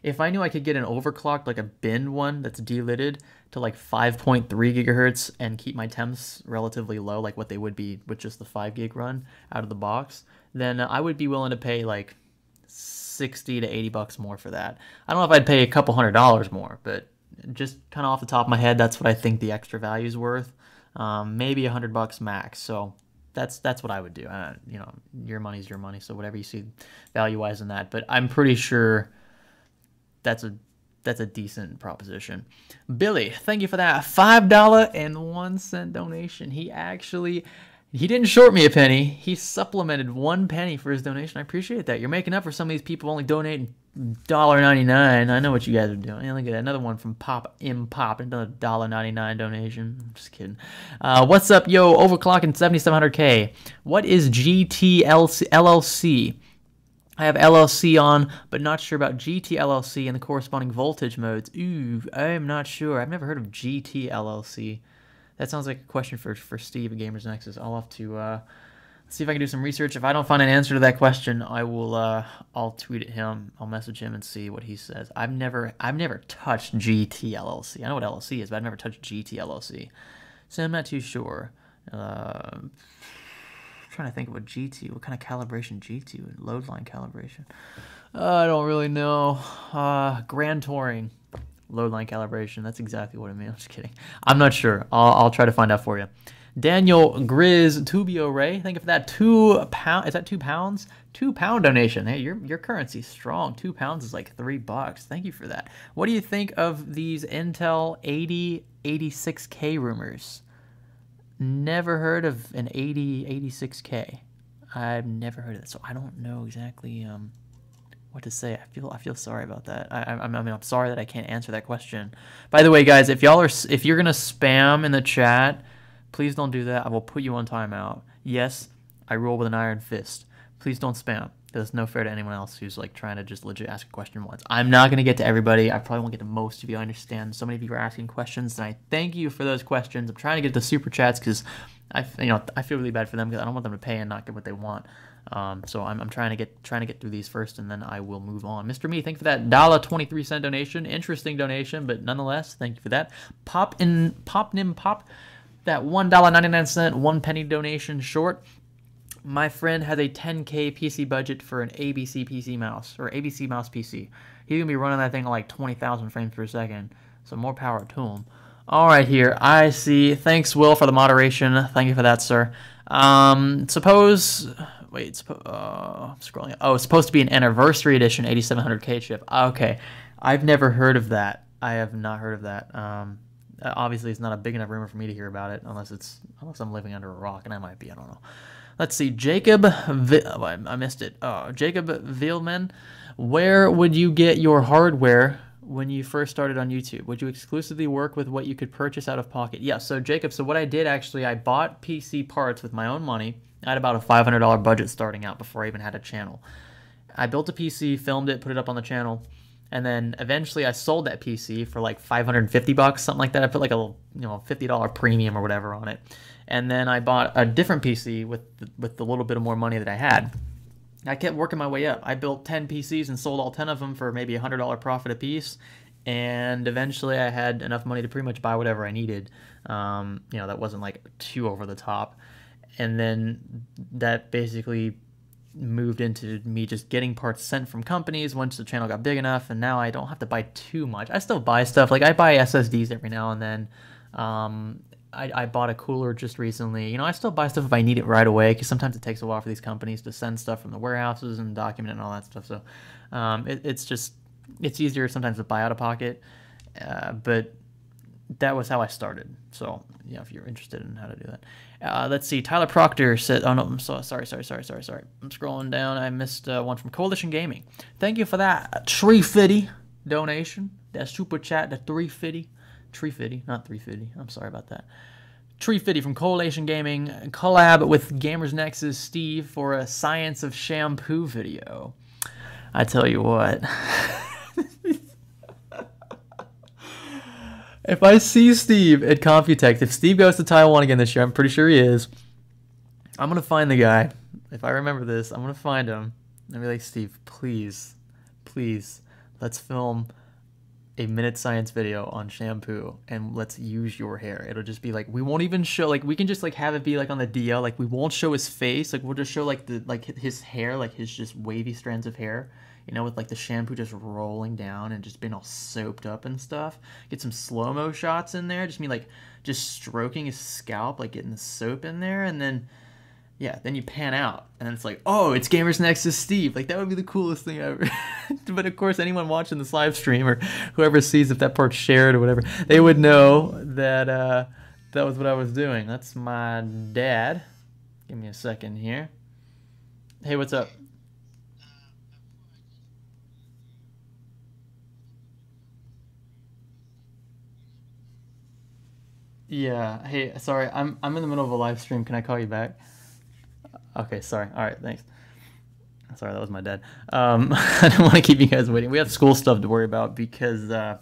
If I knew I could get an overclocked, like a bin one that's delidded to like 5.3 gigahertz and keep my temps relatively low, like what they would be with just the 5 gig run out of the box, then I would be willing to pay like 60 to 80 bucks more for that. I don't know if I'd pay a couple $100 more, but just kind of off the top of my head, that's what I think the extra value is worth. Maybe $100 max. So that's what I would do. You know, your money's your money. So whatever you see value-wise in that, but I'm pretty sure that's a decent proposition. Billy, thank you for that $5.01 donation. He didn't short me a penny. He supplemented 1 penny for his donation. I appreciate that. You're making up for some of these people only donating $1.99. I know what you guys are doing. And look at that. Another one from Pop, another $1.99 donation. I'm just kidding. What's up, yo? Overclocking 7700K. What is GTLC? I have LLC on, but not sure about GTLLC and the corresponding voltage modes. Ooh, I'm not sure. I've never heard of GTLLC. That sounds like a question for Steve at Gamers Nexus. I'll have to see if I can do some research. If I don't find an answer to that question, I will I'll tweet at him. I'll message him and see what he says. I've never touched GTLLC. I know what LLC is, but I've never touched GTLLC, so I'm not too sure. Trying to think of what kind of calibration GT would, load line calibration. I don't really know. Grand touring, load line calibration. That's exactly what I mean. I'm just kidding. I'm not sure. I'll try to find out for you. Daniel Grizz Tubio Ray, thank you for that £2. Is that £2? £2 donation. Hey, your currency's strong. £2 is like $3. Thank you for that. What do you think of these Intel 8086K rumors? Never heard of an 8086K. I've never heard of it, so I don't know exactly what to say. I feel sorry about that. I mean, I'm sorry that I can't answer that question. By the way, guys, if you're gonna spam in the chat, please don't do that. I will put you on timeout. Yes, I rule with an iron fist. Please don't spam. That's no fair to anyone else who's like trying to just legit ask a question once. I'm not gonna get to everybody. I probably won't get to most of you. I understand so many of you are asking questions, and I thank you for those questions. I'm trying to get the super chats because I feel really bad for them because I don't want them to pay and not get what they want. So I'm trying to get through these first, and then I will move on. Mr. Me, thank you for that $1.23 donation. Interesting donation, but nonetheless, thank you for that. Pop, that $1.99 1 penny donation short. My friend has a 10K PC budget for an ABC PC mouse, or ABC mouse PC. He's gonna be running that thing at like 20,000 frames per second. So more power to him. All right, here I see. Thanks, Will, for the moderation. Thank you for that, sir. I'm scrolling. Oh, it's supposed to be an anniversary edition 8700K chip. Okay, I've never heard of that. I have not heard of that. Obviously, it's not a big enough rumor for me to hear about it, unless I'm living under a rock, and I might be. I don't know. Let's see, I missed it. Oh, Jacob Vielman, where would you get your hardware when you first started on YouTube? Would you exclusively work with what you could purchase out of pocket? Yeah, so Jacob, so what I did actually, I bought PC parts with my own money. I had about a $500 budget starting out before I even had a channel. I built a PC, filmed it, put it up on the channel, and then eventually I sold that PC for like $550, something like that. I put like a $50 premium or whatever on it. And then I bought a different PC with the little bit of more money that I had. I kept working my way up. I built 10 PCs and sold all 10 of them for maybe $100 profit a piece. And eventually I had enough money to pretty much buy whatever I needed. That wasn't like too over the top. And then that basically moved into me just getting parts sent from companies once the channel got big enough, and now I don't have to buy too much. I still buy stuff. Like I buy SSDs every now and then. I bought a cooler just recently. I still buy stuff if I need it right away, because sometimes it takes a while for these companies to send stuff from the warehouses and document it and all that stuff. So it's easier sometimes to buy out of pocket, but that was how I started. So if you're interested in how to do that. Let's see. Tyler Proctor said, oh no, I'm sorry. I'm scrolling down. I missed one from Coalition Gaming. Thank you for that $350 donation. That super chat, the $350. $350, not $350. I'm sorry about that. $350 from Coalition Gaming. Collab with Gamers Nexus Steve for a Science of Shampoo video. I tell you what. If I see Steve at Computex, if Steve goes to Taiwan again this year, I'm pretty sure he is, I'm going to find the guy. If I remember this, I'm going to find him and be like, Steve, please, let's film a minute science video on shampoo, and let's use your hair. It'll just be like, we won't even show, like, we can just like have it be like on the DL, like we won't show his face, like we'll just show like his hair, like his just wavy strands of hair, with like the shampoo just rolling down and just being all soaped up and stuff. Get some slow-mo shots in there, just me like just stroking his scalp, like getting the soap in there, and then then you pan out, and then it's like, oh, it's Gamers Nexus Steve. Like, that would be the coolest thing ever. But, of course, anyone watching this live stream or whoever sees if that part's shared or whatever, they would know that that was what I was doing. That's my dad. Give me a second here. Hey, what's up? Yeah. Hey, sorry. I'm in the middle of a live stream. Can I call you back? Okay, sorry. All right, thanks. Sorry, that was my dad. I don't want to keep you guys waiting. We have school stuff to worry about because I'm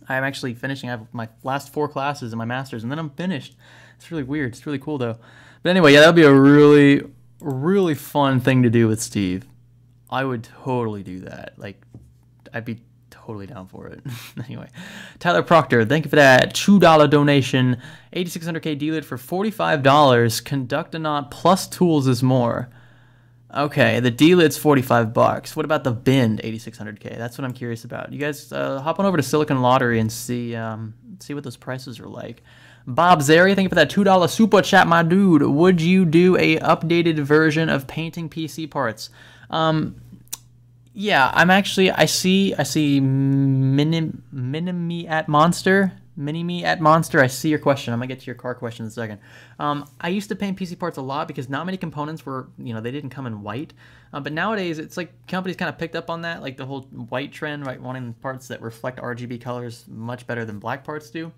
actually finishing. I have my last 4 classes in my master's, and then I'm finished. It's really weird. It's really cool, though. But anyway, that would be a really, really fun thing to do with Steve. I would totally do that. Like, I'd be totally down for it. Anyway, Tyler Proctor, thank you for that $2 donation. 8600K D-Lid for $45. Conductonaut plus tools is more. Okay, the D-Lid's $45. What about the Bind 8600K? That's what I'm curious about. You guys hop on over to Silicon Lottery and see what those prices are like. Bob Zeri, thank you for that $2 super chat, my dude. Would you do a updated version of painting PC parts? Yeah, I'm actually. I see mini me at monster. Mini me at monster. I see your question. I'm gonna get to your car question in a second. I used to paint PC parts a lot because not many components were, they didn't come in white. But nowadays, it's like companies kind of picked up on that, like the whole white trend, right? Wanting parts that reflect RGB colors much better than black parts do.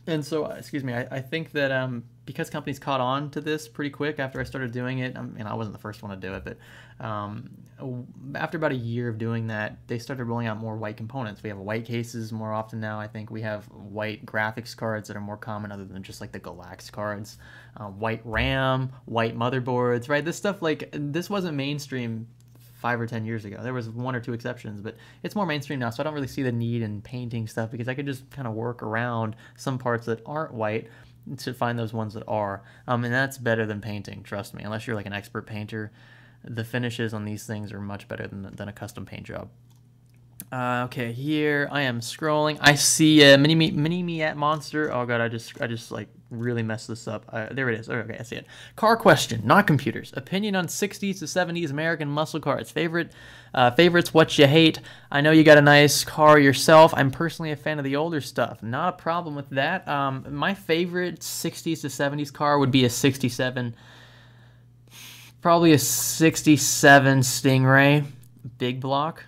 And so, excuse me, I think that because companies caught on to this pretty quick after I started doing it, I wasn't the first one to do it, but after about a year of doing that, they started rolling out more white components. We have white cases more often now. I think we have white graphics cards that are more common other than just like the Galax cards. White RAM, white motherboards, right? This stuff, like, this wasn't mainstream 5 or 10 years ago. There was 1 or 2 exceptions, but it's more mainstream now, so I don't really see the need in painting stuff because I could just kind of work around some parts that aren't white to find those ones that are. And that's better than painting, trust me. Unless you're like an expert painter, the finishes on these things are much better than a custom paint job. Okay, here I am scrolling. I see mini me at monster. Oh god, I just like really messed this up. There it is. Okay, I see it. Car question, not computers. Opinion on 60s to 70s American muscle cars. Favorites, what you hate. I know you got a nice car yourself. I'm personally a fan of the older stuff. Not a problem with that. My favorite 60s to 70s car would be a 67. Probably a 67 Stingray big block.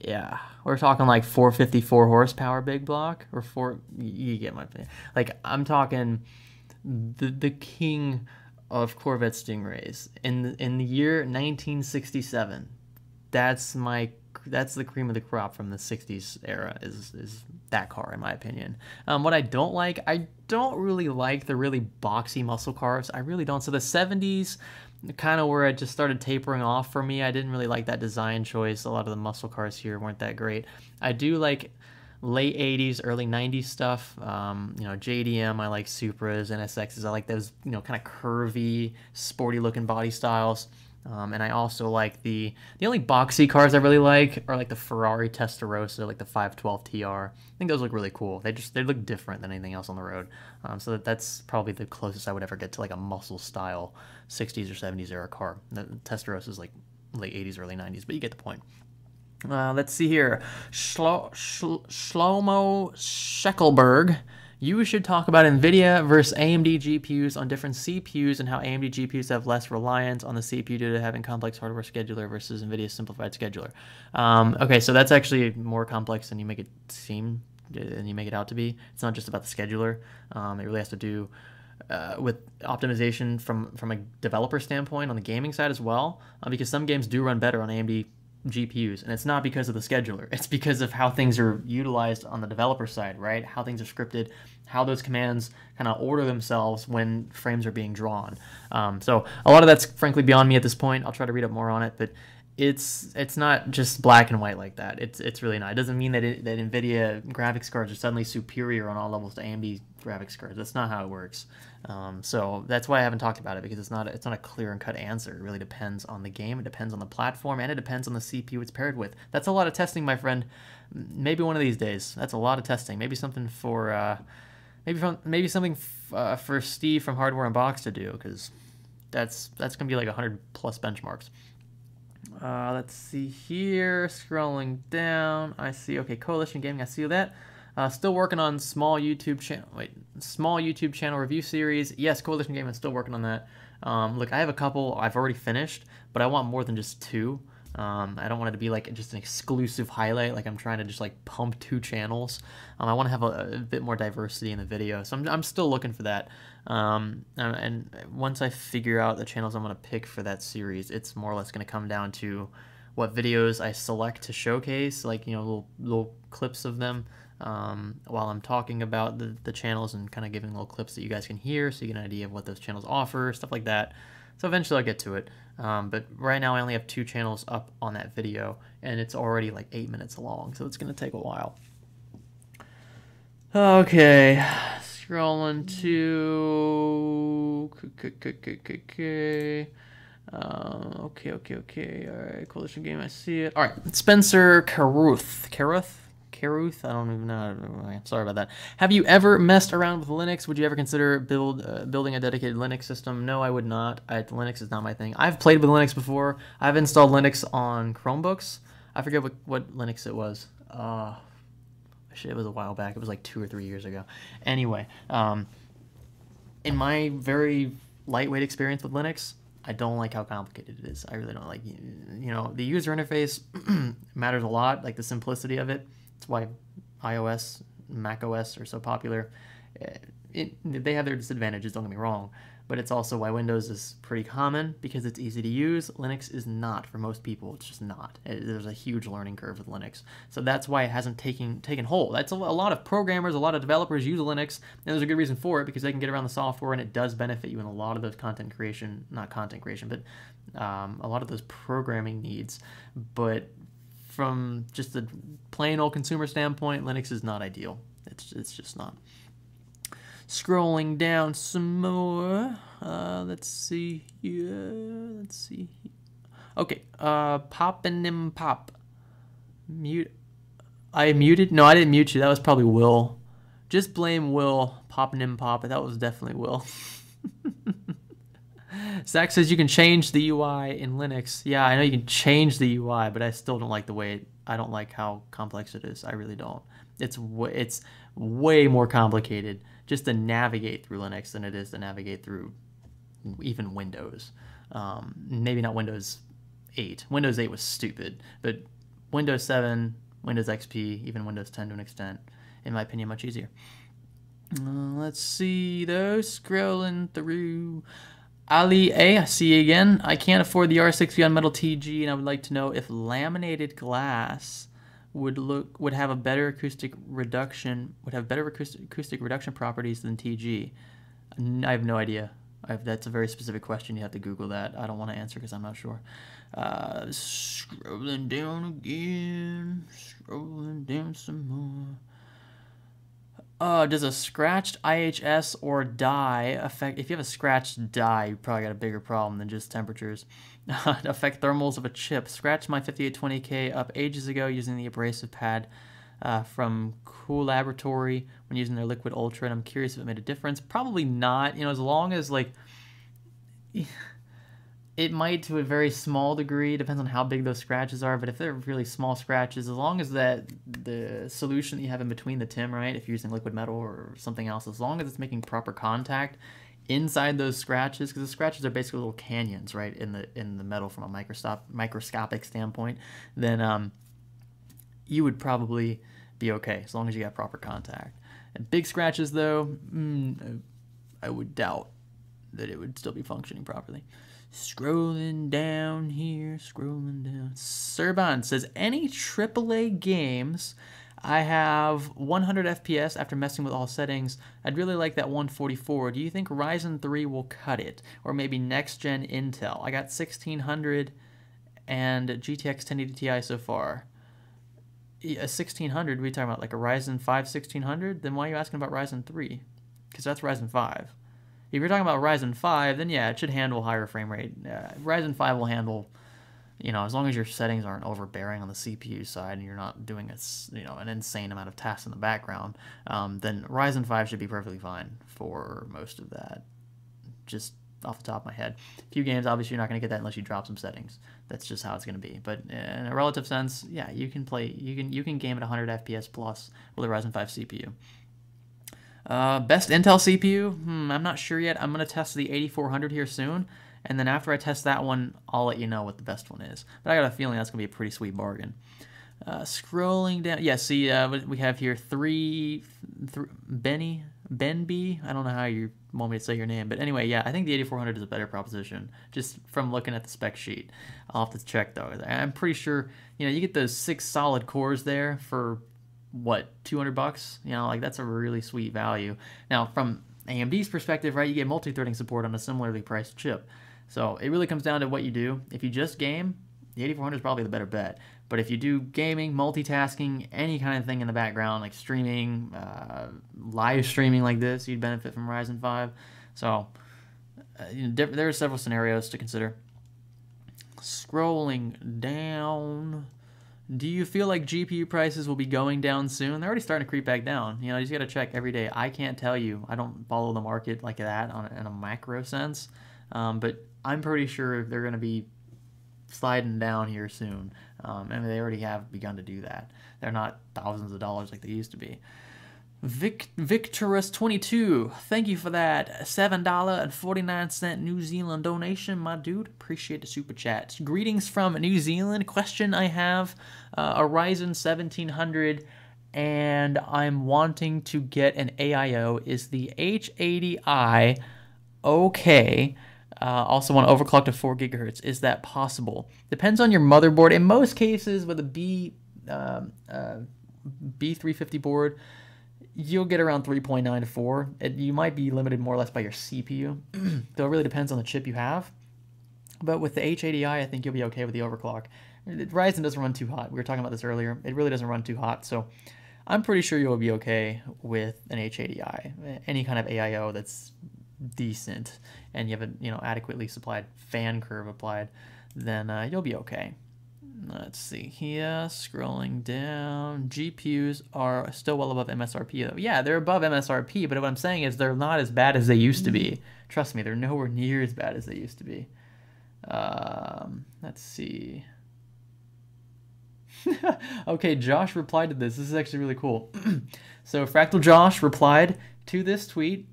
Yeah, we're talking like 454 horsepower big block, or you get my opinion. Like, I'm talking the king of Corvette Stingrays in the year 1967. That's the cream of the crop from the 60s era is that car, in my opinion. What I don't really like the really boxy muscle cars. I really don't. So the 70s, kind of where it just started tapering off for me. I didn't really like that design choice. A lot of the muscle cars here weren't that great. I do like late 80s, early 90s stuff. JDM, I like Supras, NSXs. I like those, kind of curvy, sporty looking body styles. And I also like the only boxy cars I really like are like the Ferrari Testarossa, like the 512 TR. I think those look really cool. They look different than anything else on the road. So that's probably the closest I would ever get to like a muscle style 60s or 70s era car. The Testarossa is like late 80s, early 90s, but you get the point. Let's see here. Shlomo Scheckelberg. You should talk about NVIDIA versus AMD GPUs on different CPUs and how AMD GPUs have less reliance on the CPU due to having complex hardware scheduler versus NVIDIA's simplified scheduler. Okay, so that's actually more complex than you make it seem, and you make it out to be. It's not just about the scheduler. It really has to do with optimization from a developer standpoint on the gaming side as well, because some games do run better on AMD GPUs, and it's not because of the scheduler. It's because of how things are utilized on the developer side, right? How things are scripted, how those commands kind of order themselves when frames are being drawn. So a lot of that's frankly beyond me at this point. I'll try to read up more on it, but it's not just black and white like that. It's really not. It doesn't mean that NVIDIA graphics cards are suddenly superior on all levels to AMD graphics cards. That's not how it works. So that's why I haven't talked about it, because it's not a clear and cut answer. It really depends on the game, it depends on the platform, and it depends on the CPU it's paired with. That's a lot of testing, my friend. Maybe one of these days. That's a lot of testing. Maybe something for for Steve from Hardware Unboxed to do, because that's gonna be like 100 plus benchmarks. Let's see here. Scrolling down, I see. Okay, Coalition Gaming. I see that. Still working on small YouTube channel review series. Yes, Coalition Gaming. Still working on that. Look, I have a couple I've already finished, but I want more than just 2. I don't want it to be like just an exclusive highlight. Like I'm trying to just like pump 2 channels. I want to have a bit more diversity in the video, so I'm still looking for that. And once I figure out the channels I'm going to pick for that series, it's more or less going to come down to what videos I select to showcase, like little clips of them while I'm talking about the channels, and kind of giving little clips that you guys can hear so you get an idea of what those channels offer, stuff like that. So eventually I'll get to it. But right now I only have 2 channels up on that video, and it's already like 8 minutes long, so it's going to take a while. Okay, scrolling to... Okay. All right, Coalition Game, I see it. All right, Spencer Caruth. Caruth, I don't even know. Sorry about that. Have you ever messed around with Linux? Would you ever consider building a dedicated Linux system? No, I would not. Linux is not my thing. I've played with Linux before. I've installed Linux on Chromebooks. I forget what Linux it was. Shit, it was a while back. It was like 2 or 3 years ago. Anyway, in my very lightweight experience with Linux, I don't like how complicated it is. I really don't like, the user interface matters a lot, like the simplicity of it. That's why iOS, Mac OS are so popular. They have their disadvantages, don't get me wrong, but it's also why Windows is pretty common because it's easy to use. Linux is not for most people. It's just not. There's a huge learning curve with Linux. So that's why it hasn't taken hold. That's a lot of programmers, a lot of developers use Linux, and there's a good reason for it because they can get around the software and it does benefit you in a lot of those not content creation, but a lot of those programming needs. But from just a plain old consumer standpoint, Linux is not ideal. It's just not. Scrolling down some more. Let's see here. Okay. Poppin' Pop. Mute. I muted? No, I didn't mute you. That was probably Will. Just blame Will. Poppin' Pop. That was definitely Will. Zach says you can change the UI in Linux. Yeah, I know you can change the UI, but I still don't like the way I don't like how complex it is. I really don't. It's way more complicated just to navigate through Linux than it is to navigate through even Windows. Maybe not Windows 8. Windows 8 was stupid, but Windows 7, Windows XP, even Windows 10 to an extent, in my opinion, much easier. Let's see though, scrolling through. Ali A, I see you again. I can't afford the R6 Gunmetal TG, and I would like to know if laminated glass would have better acoustic reduction properties than TG. I have no idea. That's a very specific question. You have to Google that. I don't want to answer because I'm not sure. Scrolling down again. Scrolling down some more. Does a scratched IHS or die affect... If you have a scratched die, you probably got a bigger problem than just temperatures. Affect thermals of a chip. Scratched my 5820K up ages ago using the abrasive pad from Cool Laboratory when using their Liquid Ultra, and I'm curious if it made a difference. Probably not. As long as, like... It might to a very small degree, depends on how big those scratches are, but if they're really small scratches, as long as the solution that you have in between the TIM, right, if you're using liquid metal or something else, as long as it's making proper contact inside those scratches, because the scratches are basically little canyons, right, in the metal from a microscopic standpoint, then you would probably be okay, as long as you got proper contact. And big scratches, though, I would doubt that it would still be functioning properly. Scrolling down here, scrolling down. Serban says, any AAA games? I have 100 FPS after messing with all settings. I'd really like that 144. Do you think Ryzen 3 will cut it? Or maybe next-gen Intel? I got 1600 and GTX 1080 Ti so far. A 1600, we talking about like a Ryzen 5 1600? Then why are you asking about Ryzen 3? Because that's Ryzen 5. If you're talking about Ryzen 5, then yeah, it should handle higher frame rate. Ryzen 5 will handle, as long as your settings aren't overbearing on the CPU side and you're not doing an insane amount of tasks in the background, then Ryzen 5 should be perfectly fine for most of that. Just off the top of my head. A few games, obviously, you're not going to get that unless you drop some settings. That's just how it's going to be. But in a relative sense, yeah, you can game at 100 FPS plus with a Ryzen 5 CPU. Best Intel CPU? I'm not sure yet. I'm going to test the 8400 here soon, and then after I test that one, I'll let you know what the best one is. But I got a feeling that's going to be a pretty sweet bargain. Scrolling down, yeah, see, we have here Ben B. I don't know how you want me to say your name, but anyway, yeah, I think the 8400 is a better proposition, just from looking at the spec sheet. I'll have to check, though. I'm pretty sure, you get those 6 solid cores there for... what, $200? Like that's a really sweet value. Now, from AMD's perspective, right, you get multi-threading support on a similarly priced chip. So it really comes down to what you do. If you just game, the 8400 is probably the better bet. But if you do gaming, multitasking, any kind of thing in the background, like streaming, live streaming like this, you'd benefit from Ryzen 5. So there are several scenarios to consider. Scrolling down... Do you feel like GPU prices will be going down soon? They're already starting to creep back down. You know, you just got to check every day. I can't tell you. I don't follow the market like that in a macro sense. But I'm pretty sure they're going to be sliding down here soon. And they already have begun to do that. They're not thousands of dollars like they used to be. Victorous22, thank you for that $7.49 New Zealand donation, my dude. Appreciate the super chat. Greetings from New Zealand. Question I have, a Ryzen 1700, and I'm wanting to get an AIO. Is the H80i okay? Also want to overclock to 4 gigahertz. Is that possible? Depends on your motherboard. In most cases, with a B350 board, you'll get around 3.9 to 4. You might be limited more or less by your CPU, though it really depends on the chip you have. But with the H80i, I think you'll be okay with the overclock. Ryzen doesn't run too hot. We were talking about this earlier. It really doesn't run too hot, so I'm pretty sure you'll be okay with an H80i. Any kind of AIO that's decent, and you have a adequately supplied fan curve applied, then you'll be okay. Let's see here, scrolling down. GPUs are still well above MSRP though. Yeah, they're above MSRP, but what I'm saying is they're not as bad as they used to be. Trust me, they're nowhere near as bad as they used to be. Let's see. Okay, Josh replied to this. This is actually really cool. So Fractal Josh replied to this tweet.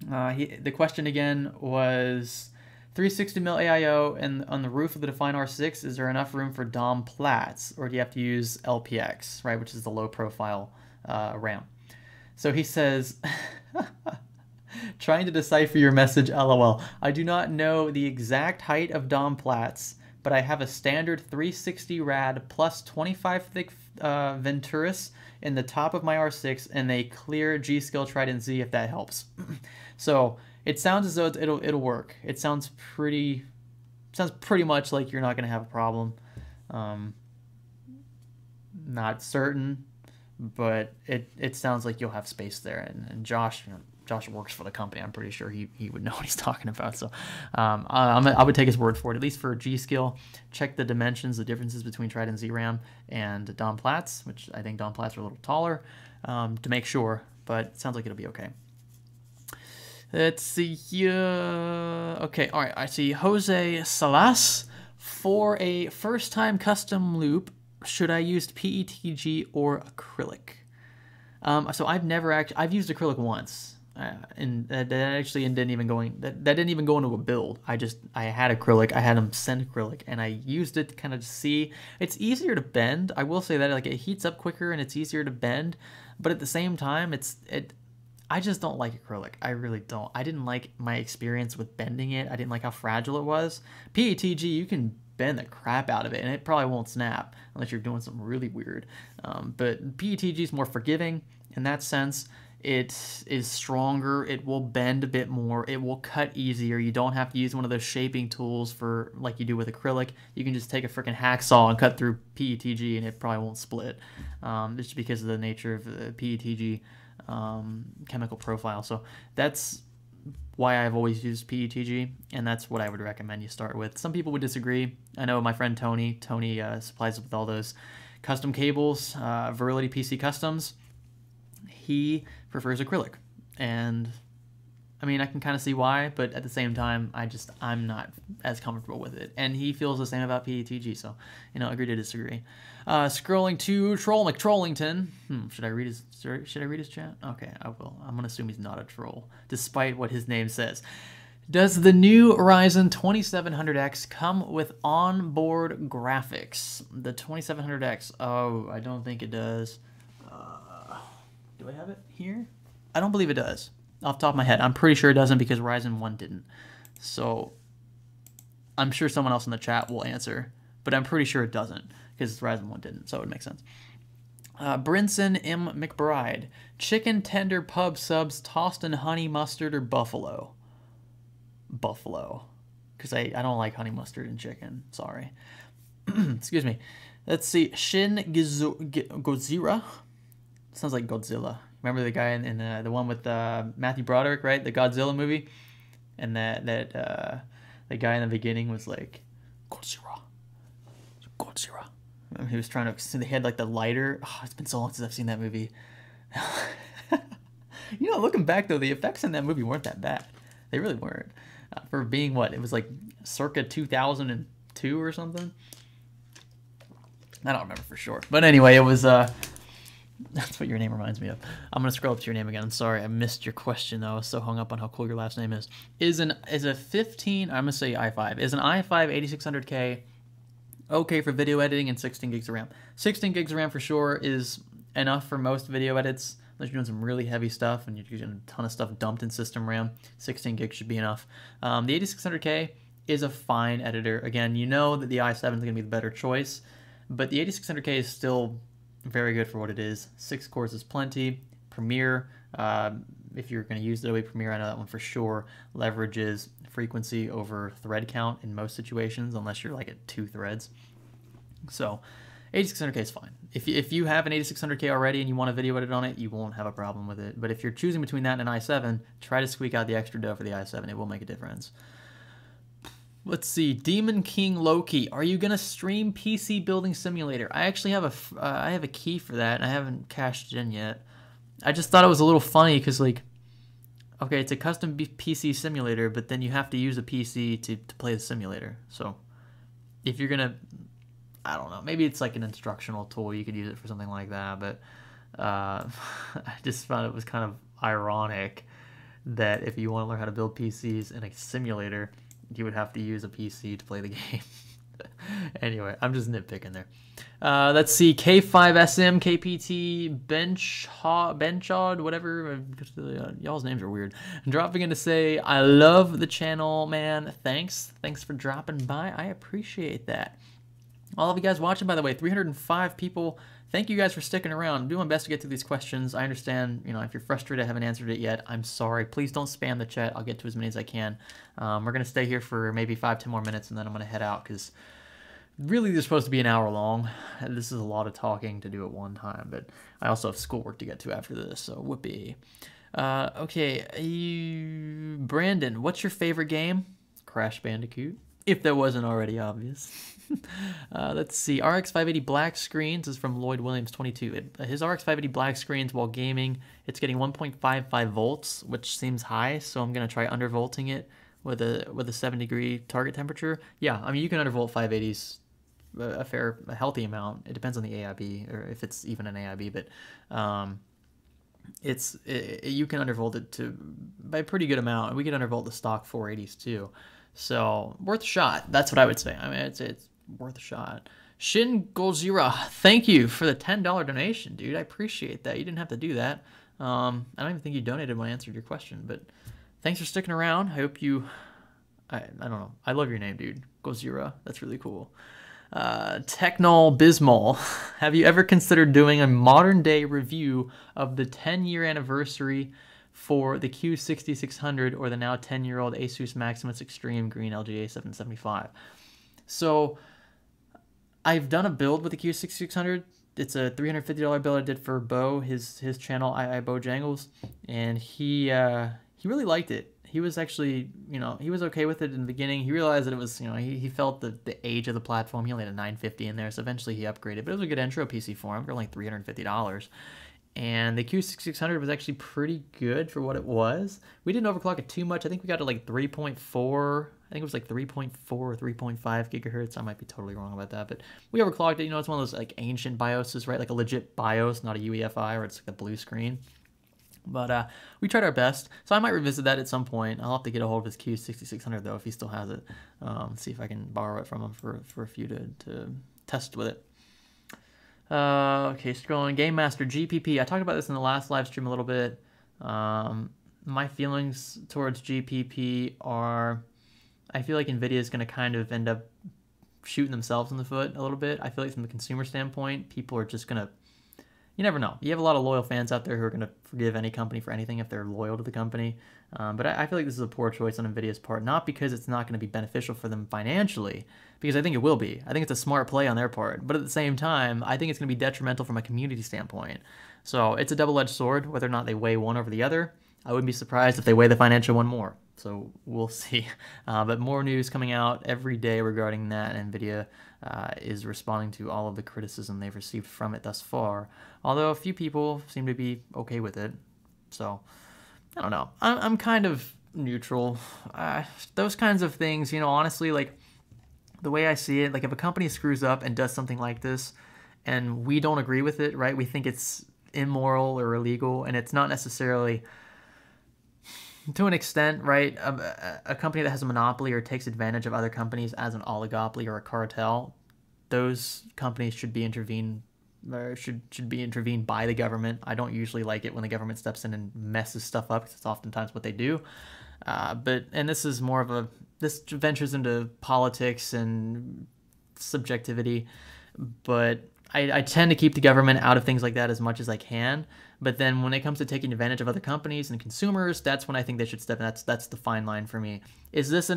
The question again was 360 mil AIO and on the roof of the Define R6, is there enough room for DOM plats, or do you have to use LPX, right, which is the low profile RAM? So he says, trying to decipher your message, LOL. I do not know the exact height of DOM plats, but I have a standard 360 rad plus 25 thick Venturis in the top of my R6 and a clear G-Skill Trident Z if that helps. So it sounds as though it'll work. It sounds pretty much like you're not gonna have a problem. Not certain, but it sounds like you'll have space there. And Josh, Josh works for the company. I'm pretty sure he would know what he's talking about. So I would take his word for it, at least for G-Skill. Check the dimensions, the differences between Trident Z-RAM and DOM plats, which I think DOM plats are a little taller, to make sure, but it sounds like it'll be okay. Let's see here. Okay, all right. I see Jose Salas. For a first-time custom loop, should I use PETG or acrylic? So I've used acrylic once, and that didn't even go into a build. I had acrylic. I had them send acrylic, and I used it to kind of see. It's easier to bend. I will say that, like, it heats up quicker and it's easier to bend, but at the same time, I just don't like acrylic. I really don't. I didn't like my experience with bending it. I didn't like how fragile it was. PETG, you can bend the crap out of it, and it probably won't snap unless you're doing something really weird. But PETG is more forgiving in that sense. It is stronger. It will bend a bit more. It will cut easier. You don't have to use one of those shaping tools for like you do with acrylic. You can just take a freaking hacksaw and cut through PETG, and it probably won't split. Just because of the nature of the PETG chemical profile. So that's why I've always used PETG, and that's what I would recommend you start with. Some people would disagree. I know my friend Tony supplies with all those custom cables, Virility PC Customs. He prefers acrylic, and I mean, I can kind of see why, but at the same time, I'm not as comfortable with it. And he feels the same about PETG, so, agree to disagree. Scrolling to Troll McTrollington. Should I read his chat? Okay, I will. I'm gonna assume he's not a troll, despite what his name says. Does the new Ryzen 2700X come with onboard graphics? The 2700X, oh, I don't think it does. Do I have it here? I don't believe it does. Off the top of my head, I'm pretty sure it doesn't because Ryzen 1 didn't. So I'm sure someone else in the chat will answer, but I'm pretty sure it doesn't because Ryzen 1 didn't, so it would make sense. Brinson M. McBride. Chicken tender pub subs tossed in honey mustard or buffalo? Buffalo. Because I don't like honey mustard and chicken. Sorry. Excuse me. Let's see. Shin Gozira. Sounds like Godzilla. Remember the guy in the one with Matthew Broderick, right? The Godzilla movie, and the guy in the beginning was like Godzilla. He was trying to. They had like the lighter. Oh, it's been so long since I've seen that movie. You know, looking back though, the effects in that movie weren't that bad. They really weren't. For being what it was like, circa 2002 or something. I don't remember for sure, but anyway, it was. That's what your name reminds me of. I'm gonna scroll up to your name again. I'm sorry, I missed your question though. I was so hung up on how cool your last name is. Is a 15? I'm gonna say i5. Is an i5 8600K okay for video editing and 16 gigs of RAM? 16 gigs of RAM for sure is enough for most video edits. Unless you're doing some really heavy stuff and you're using a ton of stuff dumped in system RAM, 16 gigs should be enough. The 8600K is a fine editor. Again, you know that the i7 is gonna be the better choice, but the 8600K is still very good for what it is. 6 cores is plenty. Premiere, if you're going to use Adobe Premiere, I know that one for sure leverages frequency over thread count in most situations, unless you're like at 2 threads. So 8600K is fine. If you have an 8600K already and you want a video edit on it, you won't have a problem with it. But if you're choosing between that and an i7, try to squeak out the extra dough for the i7. It will make a difference. Let's see, Demon King Loki. Are you gonna stream PC Building Simulator? I actually have I have a key for that, and I haven't cashed it in yet. I just thought it was a little funny because, like, okay, it's a custom PC simulator, but then you have to use a PC to play the simulator. So, if you're gonna, I don't know, maybe it's like an instructional tool. You could use it for something like that. But I just found it was kind of ironic that if you want to learn how to build PCs in a simulator, you would have to use a PC to play the game. Anyway, I'm just nitpicking there. Let's see, K5SM, KPT, Benchod, whatever. Y'all's names are weird. Dropping in to say, I love the channel, man. Thanks for dropping by. I appreciate that. All of you guys watching, by the way, 305 people. Thank you guys for sticking around. I'm doing my best to get through these questions. I understand, you know, if you're frustrated I haven't answered it yet, I'm sorry. Please don't spam the chat. I'll get to as many as I can. We're going to stay here for maybe 5-10 more minutes, and then I'm going to head out because really they're supposed to be an hour long. This is a lot of talking to do at one time, but I also have schoolwork to get to after this, so whoopee. Okay, Brandon, what's your favorite game? Crash Bandicoot, if that wasn't already obvious. Let's see, RX 580 black screens is from Lloyd Williams 22. His RX 580 black screens while gaming, it's getting 1.55 volts, which seems high, so I'm going to try undervolting it with a 7-degree target temperature. Yeah, I mean, you can undervolt 580s a healthy amount. It depends on the AIB, or if it's even an AIB, but you can undervolt it by a pretty good amount. We can undervolt the stock 480s too. So worth a shot. That's what I would say. I mean, it's worth a shot. Shin Golzira, thank you for the $10 donation, dude. I appreciate that. You didn't have to do that. I don't even think you donated when I answered your question, but thanks for sticking around. I hope you. I don't know. I love your name, dude. Golzira. That's really cool. Technol Bismol, have you ever considered doing a modern day review of the 10-year anniversary for the Q6600 or the now 10-year-old Asus Maximus Extreme Green LGA 775? So I've done a build with the Q6600. It's a $350 build I did for Bo, his channel, Bojangles, and he really liked it. He was actually, you know, he was okay with it in the beginning. He realized that it was, you know, he felt the age of the platform. He only had a 950 in there, so eventually he upgraded. But it was a good intro PC for him for like $350. And the Q6600 was actually pretty good for what it was. We didn't overclock it too much. I think we got to like 3.4. I think it was like 3.4 or 3.5 gigahertz. I might be totally wrong about that, but we overclocked it. You know, it's one of those like ancient BIOSes, right? Like a legit BIOS, not a UEFI, where it's like a blue screen. But we tried our best, so I might revisit that at some point. I'll have to get a hold of his Q6600 though, if he still has it. See if I can borrow it from him for a few to test with it. Okay, scrolling. Game Master GPP. I talked about this in the last live stream a little bit. My feelings towards GPP are, I feel like NVIDIA is going to kind of end up shooting themselves in the foot a little bit. I feel like from the consumer standpoint, people are just going to, you never know. You have a lot of loyal fans out there who are going to forgive any company for anything if they're loyal to the company. But I feel like this is a poor choice on NVIDIA's part, not because it's not going to be beneficial for them financially, because I think it will be. I think it's a smart play on their part. But at the same time, I think it's going to be detrimental from a community standpoint. So it's a double-edged sword, whether or not they weigh one over the other. I wouldn't be surprised if they weigh the financial one more. So we'll see. But more news coming out every day regarding that. NVIDIA is responding to all of the criticism they've received from it thus far. Although a few people seem to be okay with it. So I don't know. I'm kind of neutral. Those kinds of things, you know, honestly, like the way I see it, like if a company screws up and does something like this and we don't agree with it, right? We think it's immoral or illegal, and it's not necessarily, to an extent, right? A company that has a monopoly or takes advantage of other companies as an oligopoly or a cartel, those companies should be intervened or should be intervened by the government. I don't usually like it when the government steps in and messes stuff up, because it's oftentimes what they do. And this is more of this ventures into politics and subjectivity, but I tend to keep the government out of things like that as much as I can. But then when it comes to taking advantage of other companies and consumers, that's when I think they should step in. That's the fine line for me. Is this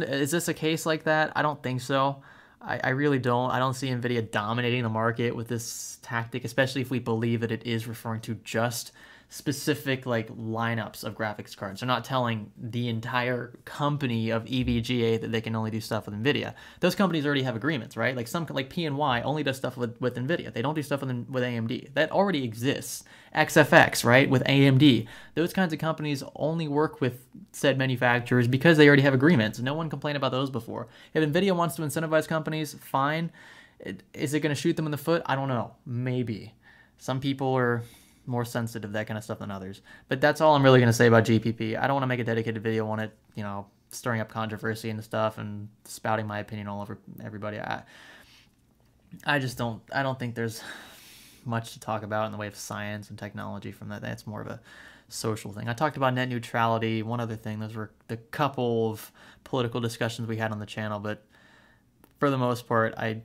a case like that? I don't think so. I really don't. I don't see NVIDIA dominating the market with this tactic, especially if we believe that it is referring to just specific like lineups of graphics cards. They're not telling the entire company of EVGA that they can only do stuff with NVIDIA. Those companies already have agreements, right? Like like PNY only does stuff with NVIDIA. They don't do stuff with AMD. That already exists. XFX, right, with AMD. Those kinds of companies only work with said manufacturers because they already have agreements. No one complained about those before. If NVIDIA wants to incentivize companies, fine. Is it going to shoot them in the foot? I don't know. Maybe. Some people are more sensitive to that kind of stuff than others. But that's all I'm really going to say about GPP. I don't want to make a dedicated video on it, you know, stirring up controversy and stuff and spouting my opinion all over everybody. I just don't think there's much to talk about in the way of science and technology from that. That's more of a social thing. I talked about net neutrality, one other thing. Those were the couple of political discussions we had on the channel, but for the most part, I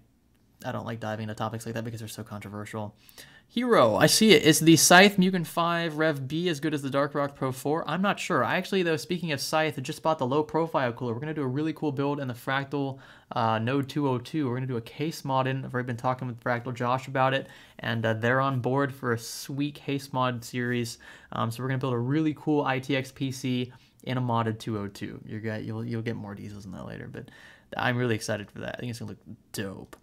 don't like diving into topics like that because they're so controversial. Hero, I see it. Is the Scythe Mugen 5 Rev B as good as the Dark Rock Pro 4? I'm not sure. I actually, though, speaking of Scythe, I just bought the low profile cooler. We're going to do a really cool build in the Fractal Node 202. We're going to do a case mod in. I've already been talking with Fractal Josh about it, and they're on board for a sweet case mod series. So we're going to build a really cool ITX PC in a modded 202. You'll get more details on that later, but I'm really excited for that. I think it's going to look dope.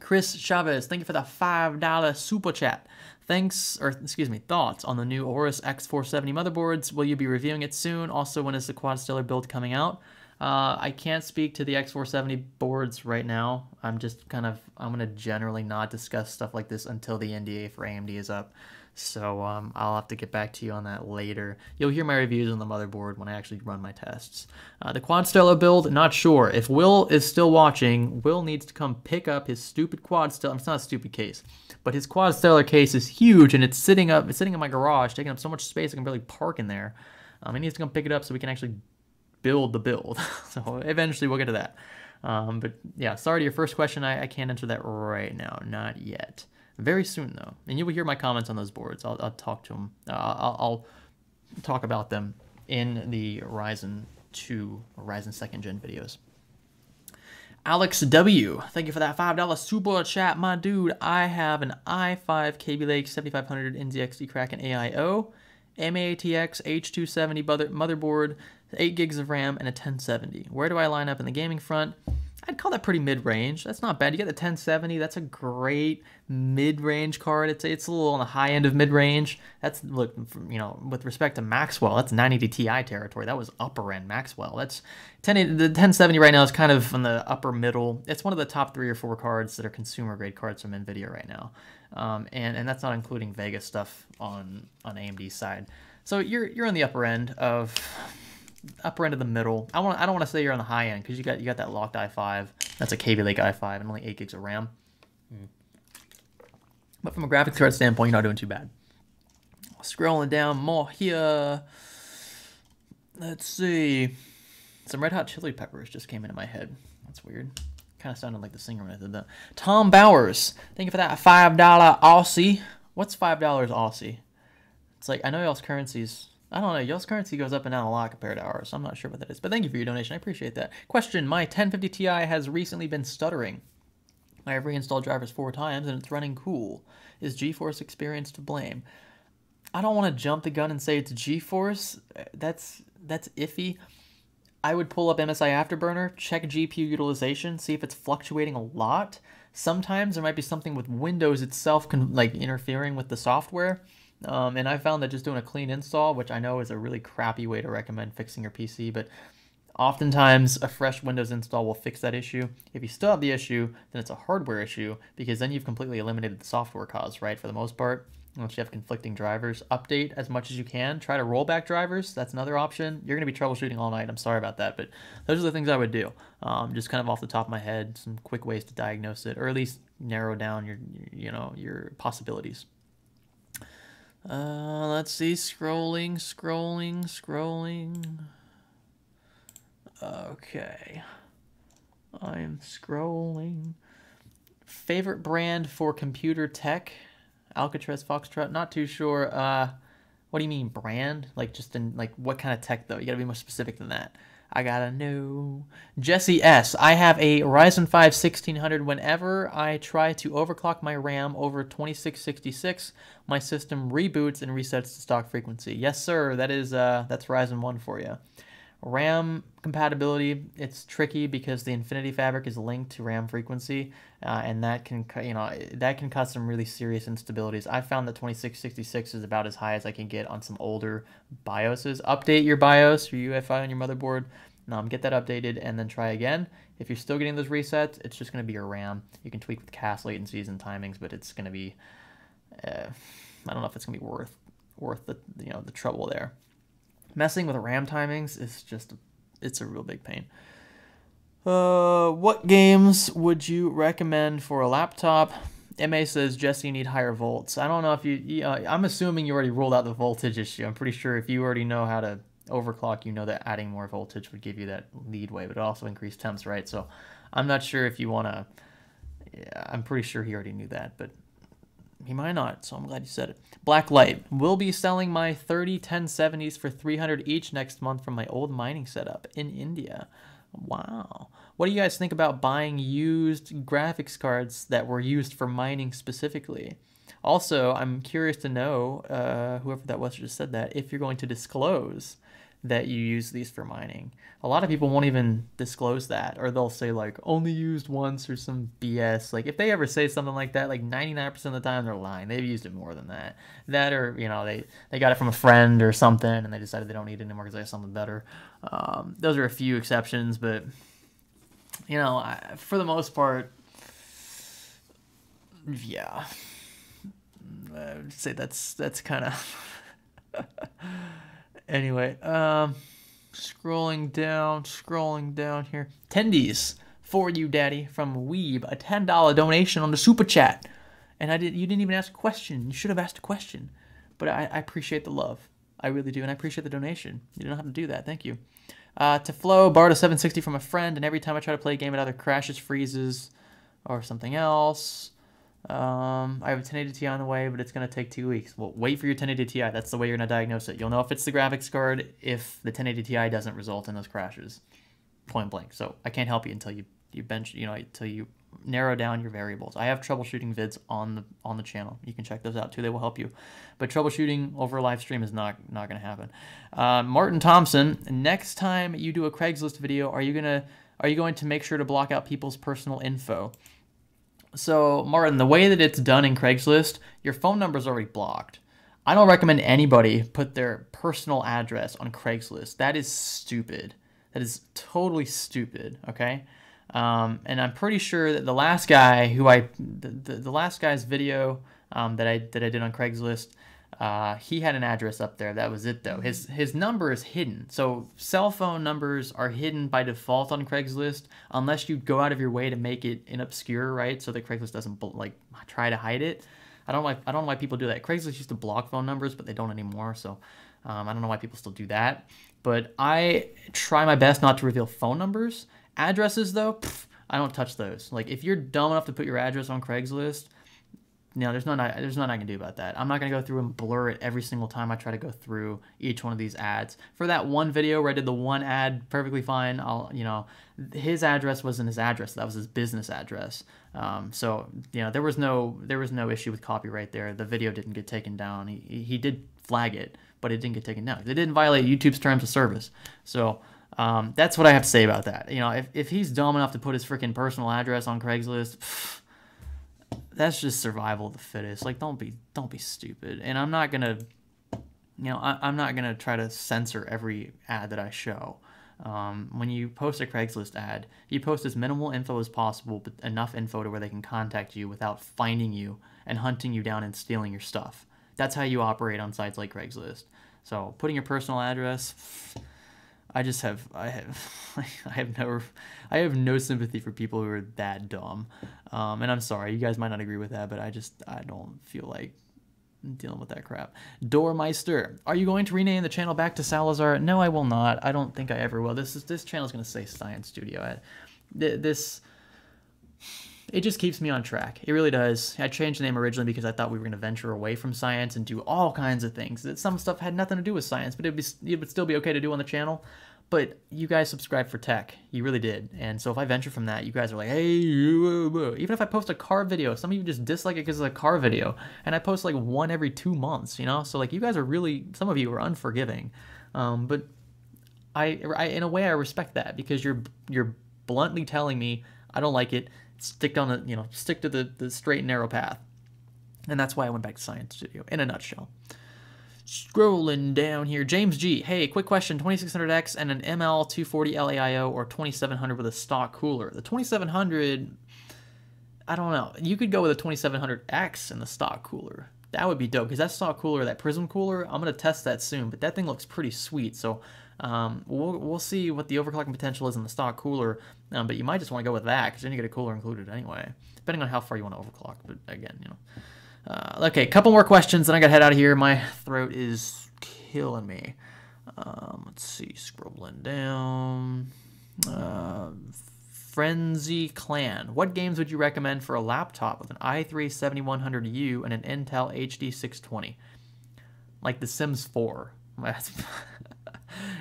Chris Chavez, thank you for the $5 super chat. Thoughts on the new Aorus X470 motherboards. Will you be reviewing it soon? Also, when is the Quad Stellar build coming out? I can't speak to the X470 boards right now. I'm going to generally not discuss stuff like this until the NDA for AMD is up. So I'll have to get back to you on that later. You'll hear my reviews on the motherboard when I actually run my tests. The Quad Stellar build, not sure. If Will is still watching, Will needs to come pick up his stupid Quad Stellar. It's not a stupid case, but his Quad Stellar case is huge, and it's sitting in my garage, taking up so much space I can barely park in there. He needs to come pick it up so we can actually build the build. So eventually we'll get to that. But yeah, sorry to your first question. I can't answer that right now. Not yet. Very soon, though. And you will hear my comments on those boards. I'll talk to them. I'll talk about them in the Ryzen 2 or Ryzen 2nd Gen videos. Alex W., thank you for that $5 super chat, my dude. I have an i5 Kaby Lake 7500 NZXT Kraken AIO, MATX H270 motherboard, 8 gigs of RAM, and a 1070. Where do I line up in the gaming front? I'd call that pretty mid-range. That's not bad. You get the 1070. That's a great mid-range card. It's a little on the high end of mid-range. That's, look, you know, with respect to Maxwell, that's 980 Ti territory. That was upper end Maxwell. That's the 1070 right now is kind of on the upper middle. It's one of the top 3 or 4 cards that are consumer grade cards from NVIDIA right now, and that's not including Vega stuff on AMD's side. So you're on the upper end of the middle. I don't want to say you're on the high end because you got that locked i5. That's a Kaby Lake i5 and only 8 gigs of RAM. But from a graphics card standpoint, you're not doing too bad. Scrolling down more here. Let's see. Some Red Hot Chili Peppers just came into my head. That's weird. Kind of sounded like the singer when I did that. Tom Bowers, thank you for that $5 Aussie. What's $5 Aussie? It's like, I know y'all's currencies. I don't know. Y'all's currency goes up and down a lot compared to ours, so I'm not sure what that is. But thank you for your donation. I appreciate that. Question, my 1050 Ti has recently been stuttering. I have reinstalled drivers 4 times, and it's running cool. Is Geforce experience to blame? I don't want to jump the gun and say it's Geforce. That's iffy. I would pull up MSI Afterburner, check GPU utilization, see if it's fluctuating a lot. Sometimes there might be something with Windows itself like interfering with the software. And I found that just doing a clean install, which I know is a really crappy way to recommend fixing your PC, but oftentimes a fresh Windows install will fix that issue. If you still have the issue, then it's a hardware issue, because then you've completely eliminated the software cause, right, for the most part. Once you have conflicting drivers, update as much as you can. Try to roll back drivers. That's another option. You're going to be troubleshooting all night. I'm sorry about that, but those are the things I would do. Just kind of off the top of my head, some quick ways to diagnose it, or at least narrow down your possibilities. Let's see. Scrolling. Okay. I'm scrolling. Favorite brand for computer tech? Alcatraz, Foxtrot, not too sure. What do you mean brand? Like just in like what kind of tech though? You gotta be more specific than that. I gotta know. Jesse S. I have a Ryzen 5 1600. Whenever I try to overclock my RAM over 2666, my system reboots and resets to stock frequency. Yes, sir. That is that's Ryzen 1 for you. RAM compatibility, it's tricky because the Infinity Fabric is linked to RAM frequency, and that can cause some really serious instabilities. I found that 2666 is about as high as I can get on some older BIOSes. Update your BIOS, your UEFI on your motherboard, get that updated, and then try again. If you're still getting those resets, it's just going to be your RAM. You can tweak with CAS latencies and timings, but it's going to be, I don't know if it's going to be worth the trouble there. Messing with RAM timings is just, it's a real big pain. What games would you recommend for a laptop? MA says, Jesse, you need higher volts. I don't know if I'm assuming you already ruled out the voltage issue. I'm pretty sure if you already know how to overclock, you know that adding more voltage would give you that leadway, but it also increase temps, right? So I'm not sure if you want to, I'm pretty sure he already knew that, but he might not, so I'm glad you said it. Blacklight. Will be selling my 30 1070s for $300 each next month from my old mining setup in India. Wow. What do you guys think about buying used graphics cards that were used for mining specifically? Also, I'm curious to know, whoever that was just said that, if you're going to disclose that you use these for mining. A lot of people won't even disclose that, or they'll say like only used once or some BS. Like if they ever say something like that, like 99% of the time they're lying. They've used it more than that. That, or they got it from a friend or something and they decided they don't need it anymore because they have something better. Those are a few exceptions, but for the most part, yeah, I would say that's kind of anyway. Scrolling down here. Tendies for you, Daddy, from Weeb, a $10 donation on the super chat, and you didn't even ask a question. You should have asked a question, but I appreciate the love. I really do, and I appreciate the donation. You don't have to do that. Thank you. To Flo, borrowed a 760 from a friend, and every time I try to play a game, it either crashes, freezes, or something else. I have a 1080 Ti on the way, but it's going to take 2 weeks. Well, wait for your 1080 Ti. That's the way you're going to diagnose it. You'll know if it's the graphics card if the 1080 Ti doesn't result in those crashes. Point blank. So I can't help you until you until you narrow down your variables. I have troubleshooting vids on the channel. You can check those out too. They will help you. But troubleshooting over a live stream is not going to happen. Martin Thompson, next time you do a Craigslist video, are you going to make sure to block out people's personal info? So, Martin, the way that it's done in Craigslist, your phone number is already blocked. I don't recommend anybody put their personal address on Craigslist. That is stupid. That is totally stupid, okay? And I'm pretty sure that the last guy the last guy's video that I did on Craigslist, he had an address up there. That was it, though. His number is hidden. So cell phone numbers are hidden by default on Craigslist unless you go out of your way to make it obscure, right? So that Craigslist doesn't try to hide it. I don't know why people do that. Craigslist used to block phone numbers, but they don't anymore. So I don't know why people still do that. But I try my best not to reveal phone numbers. Addresses, though, I don't touch those. Like if you're dumb enough to put your address on Craigslist, there's nothing I can do about that. I'm not going to go through and blur it every single time I try to go through each one of these ads. For that one video where I did the one ad perfectly fine, his address wasn't his address. That was his business address. So there was no issue with copyright there. The video didn't get taken down. He did flag it, but it didn't get taken down. It didn't violate YouTube's terms of service. So That's what I have to say about that. You know, if he's dumb enough to put his freaking personal address on Craigslist, that's just survival of the fittest. Like, don't be stupid. And I'm not gonna, I'm not gonna try to censor every ad that I show. When you post a Craigslist ad, you post as minimal info as possible, but enough info to where they can contact you without finding you and hunting you down and stealing your stuff. That's how you operate on sites like Craigslist. So putting your personal address, I have no sympathy for people who are that dumb. And I'm sorry, you guys might not agree with that, but I don't feel like dealing with that crap. Doormeister, are you going to rename the channel back to Salazar? No, I will not. I don't think I ever will. This channel is going to say Science Studio. It just keeps me on track. It really does. I changed the name originally because I thought we were going to venture away from science and do all kinds of things. Some stuff had nothing to do with science, but it would still be okay to do on the channel. But you guys subscribe for tech. You really did. And so if I venture from that, you guys are like, hey, even if I post a car video, some of you just dislike it because it's a car video. And I post like one every 2 months, you know? So like you guys are really, some of you are unforgiving. But I in a way, I respect that because you're bluntly telling me I don't like it. Stick to the straight and narrow path. And that's why I went back to Science Studio in a nutshell. Scrolling down here, James G. Hey, quick question: 2600X and an ML240 LAIO or 2700 with a stock cooler? The 2700, I don't know. You could go with a 2700X and the stock cooler. That would be dope because that stock cooler, that Prism cooler, I'm gonna test that soon. But that thing looks pretty sweet. So we'll see what the overclocking potential is in the stock cooler. But you might just want to go with that because then you get a cooler included anyway, depending on how far you want to overclock. But again, okay, couple more questions, then I gotta head out of here. My throat is killing me. Let's see, scrolling down. Frenzy Clan. What games would you recommend for a laptop with an i3-7100U and an Intel HD 620? Like The Sims 4.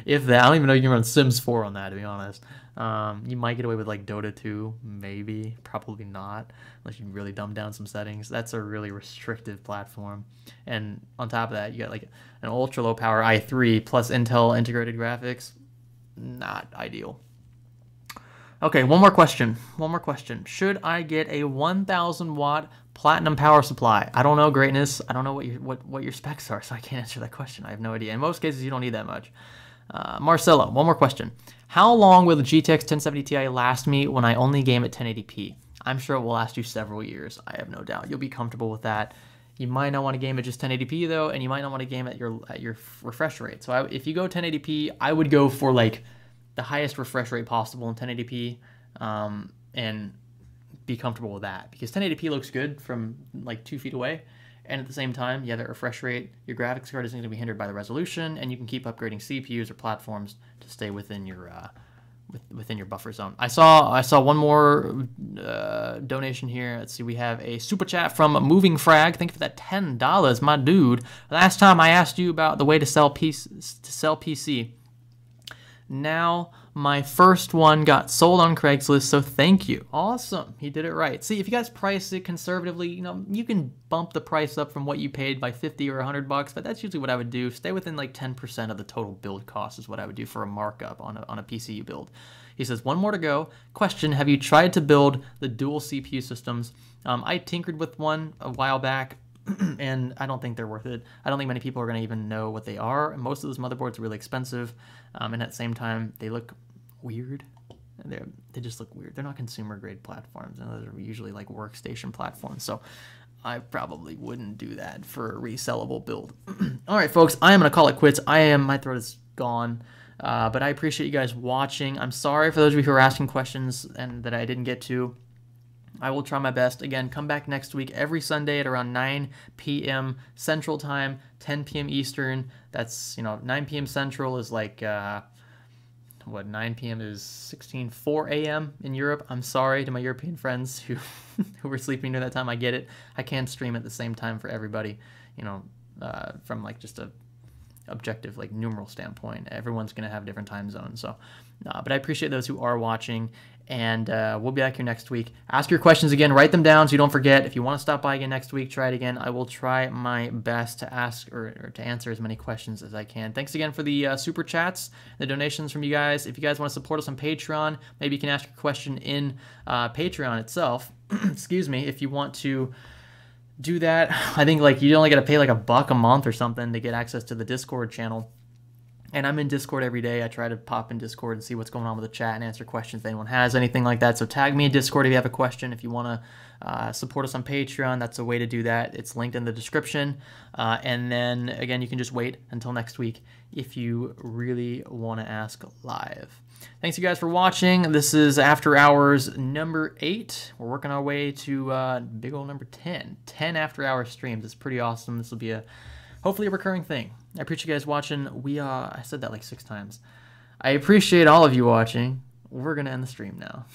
If that, I don't even know you can run Sims 4 on that, to be honest. You might get away with like Dota 2, maybe, probably not, unless you really dumb down some settings. That's a really restrictive platform. And on top of that, you got like an ultra low power i3 plus Intel integrated graphics. Not ideal. Okay, one more question. Should I get a 1,000 watt platinum power supply? I don't know, greatness. I don't know what your specs are, so I can't answer that question. I have no idea. In most cases, you don't need that much. Marcelo, one more question. How long will the GTX 1070 Ti last me when I only game at 1080p? I'm sure it will last you several years. I have no doubt. You'll be comfortable with that. You might not want to game at just 1080p though, and you might not want to game at your refresh rate. So if you go 1080p, I would go for like the highest refresh rate possible in 1080p, and be comfortable with that because 1080p looks good from like 2 feet away. And at the same time, you have that refresh rate. Your graphics card isn't going to be hindered by the resolution, and you can keep upgrading CPUs or platforms to stay within your within your buffer zone. I saw one more donation here. Let's see, we have a super chat from Moving Frag. Thank you for that $10, my dude. Last time I asked you about the way to sell PC. Now my first one got sold on Craigslist, so thank you. Awesome, he did it right. See, if you guys price it conservatively, you can bump the price up from what you paid by 50 or $100, but that's usually what I would do. Stay within like 10% of the total build cost is what I would do for a markup on a PCU build. He says, one more to go. Question, have you tried to build the dual CPU systems? I tinkered with one a while back, and I don't think they're worth it. I don't think many people are going to even know what they are. Most of those motherboards are really expensive, and at the same time, they look weird. They just look weird. They're not consumer grade platforms, and those are usually like workstation platforms. So I probably wouldn't do that for a resellable build. All right, folks, I am going to call it quits. My throat is gone. But I appreciate you guys watching. I'm sorry for those of you who are asking questions and that I didn't get to. I will try my best. Again, come back next week every Sunday at around 9 p.m. Central Time, 10 p.m. Eastern. That's, 9 p.m. Central is like, 9 p.m. is 4 a.m. in Europe. I'm sorry to my European friends who were sleeping during that time. I get it. I can't stream at the same time for everybody, from like just a objective like numeral standpoint. Everyone's going to have different time zones. So, but I appreciate those who are watching. And we'll be back here next week. Ask your questions again. Write them down so you don't forget. If you want to stop by again next week, try it again. I will try my best to ask or to answer as many questions as I can. Thanks again for the super chats, the donations from you guys. If you guys want to support us on Patreon, maybe you can ask your question in Patreon itself. Excuse me. If you want to do that, I think like you only got to pay like $1 a month or something to get access to the Discord channel. And I'm in Discord every day. I try to pop in Discord and see what's going on with the chat and answer questions if anyone has anything like that. So tag me in Discord if you have a question. If you want to support us on Patreon, that's a way to do that. It's linked in the description. And then, again, you can just wait until next week if you really want to ask live. Thanks, you guys, for watching. This is After Hours number 8. We're working our way to big old number 10. 10 After Hours streams. It's pretty awesome. This will be hopefully a recurring thing. I appreciate you guys watching. I said that like 6 times. I appreciate all of you watching. We're going to end the stream now.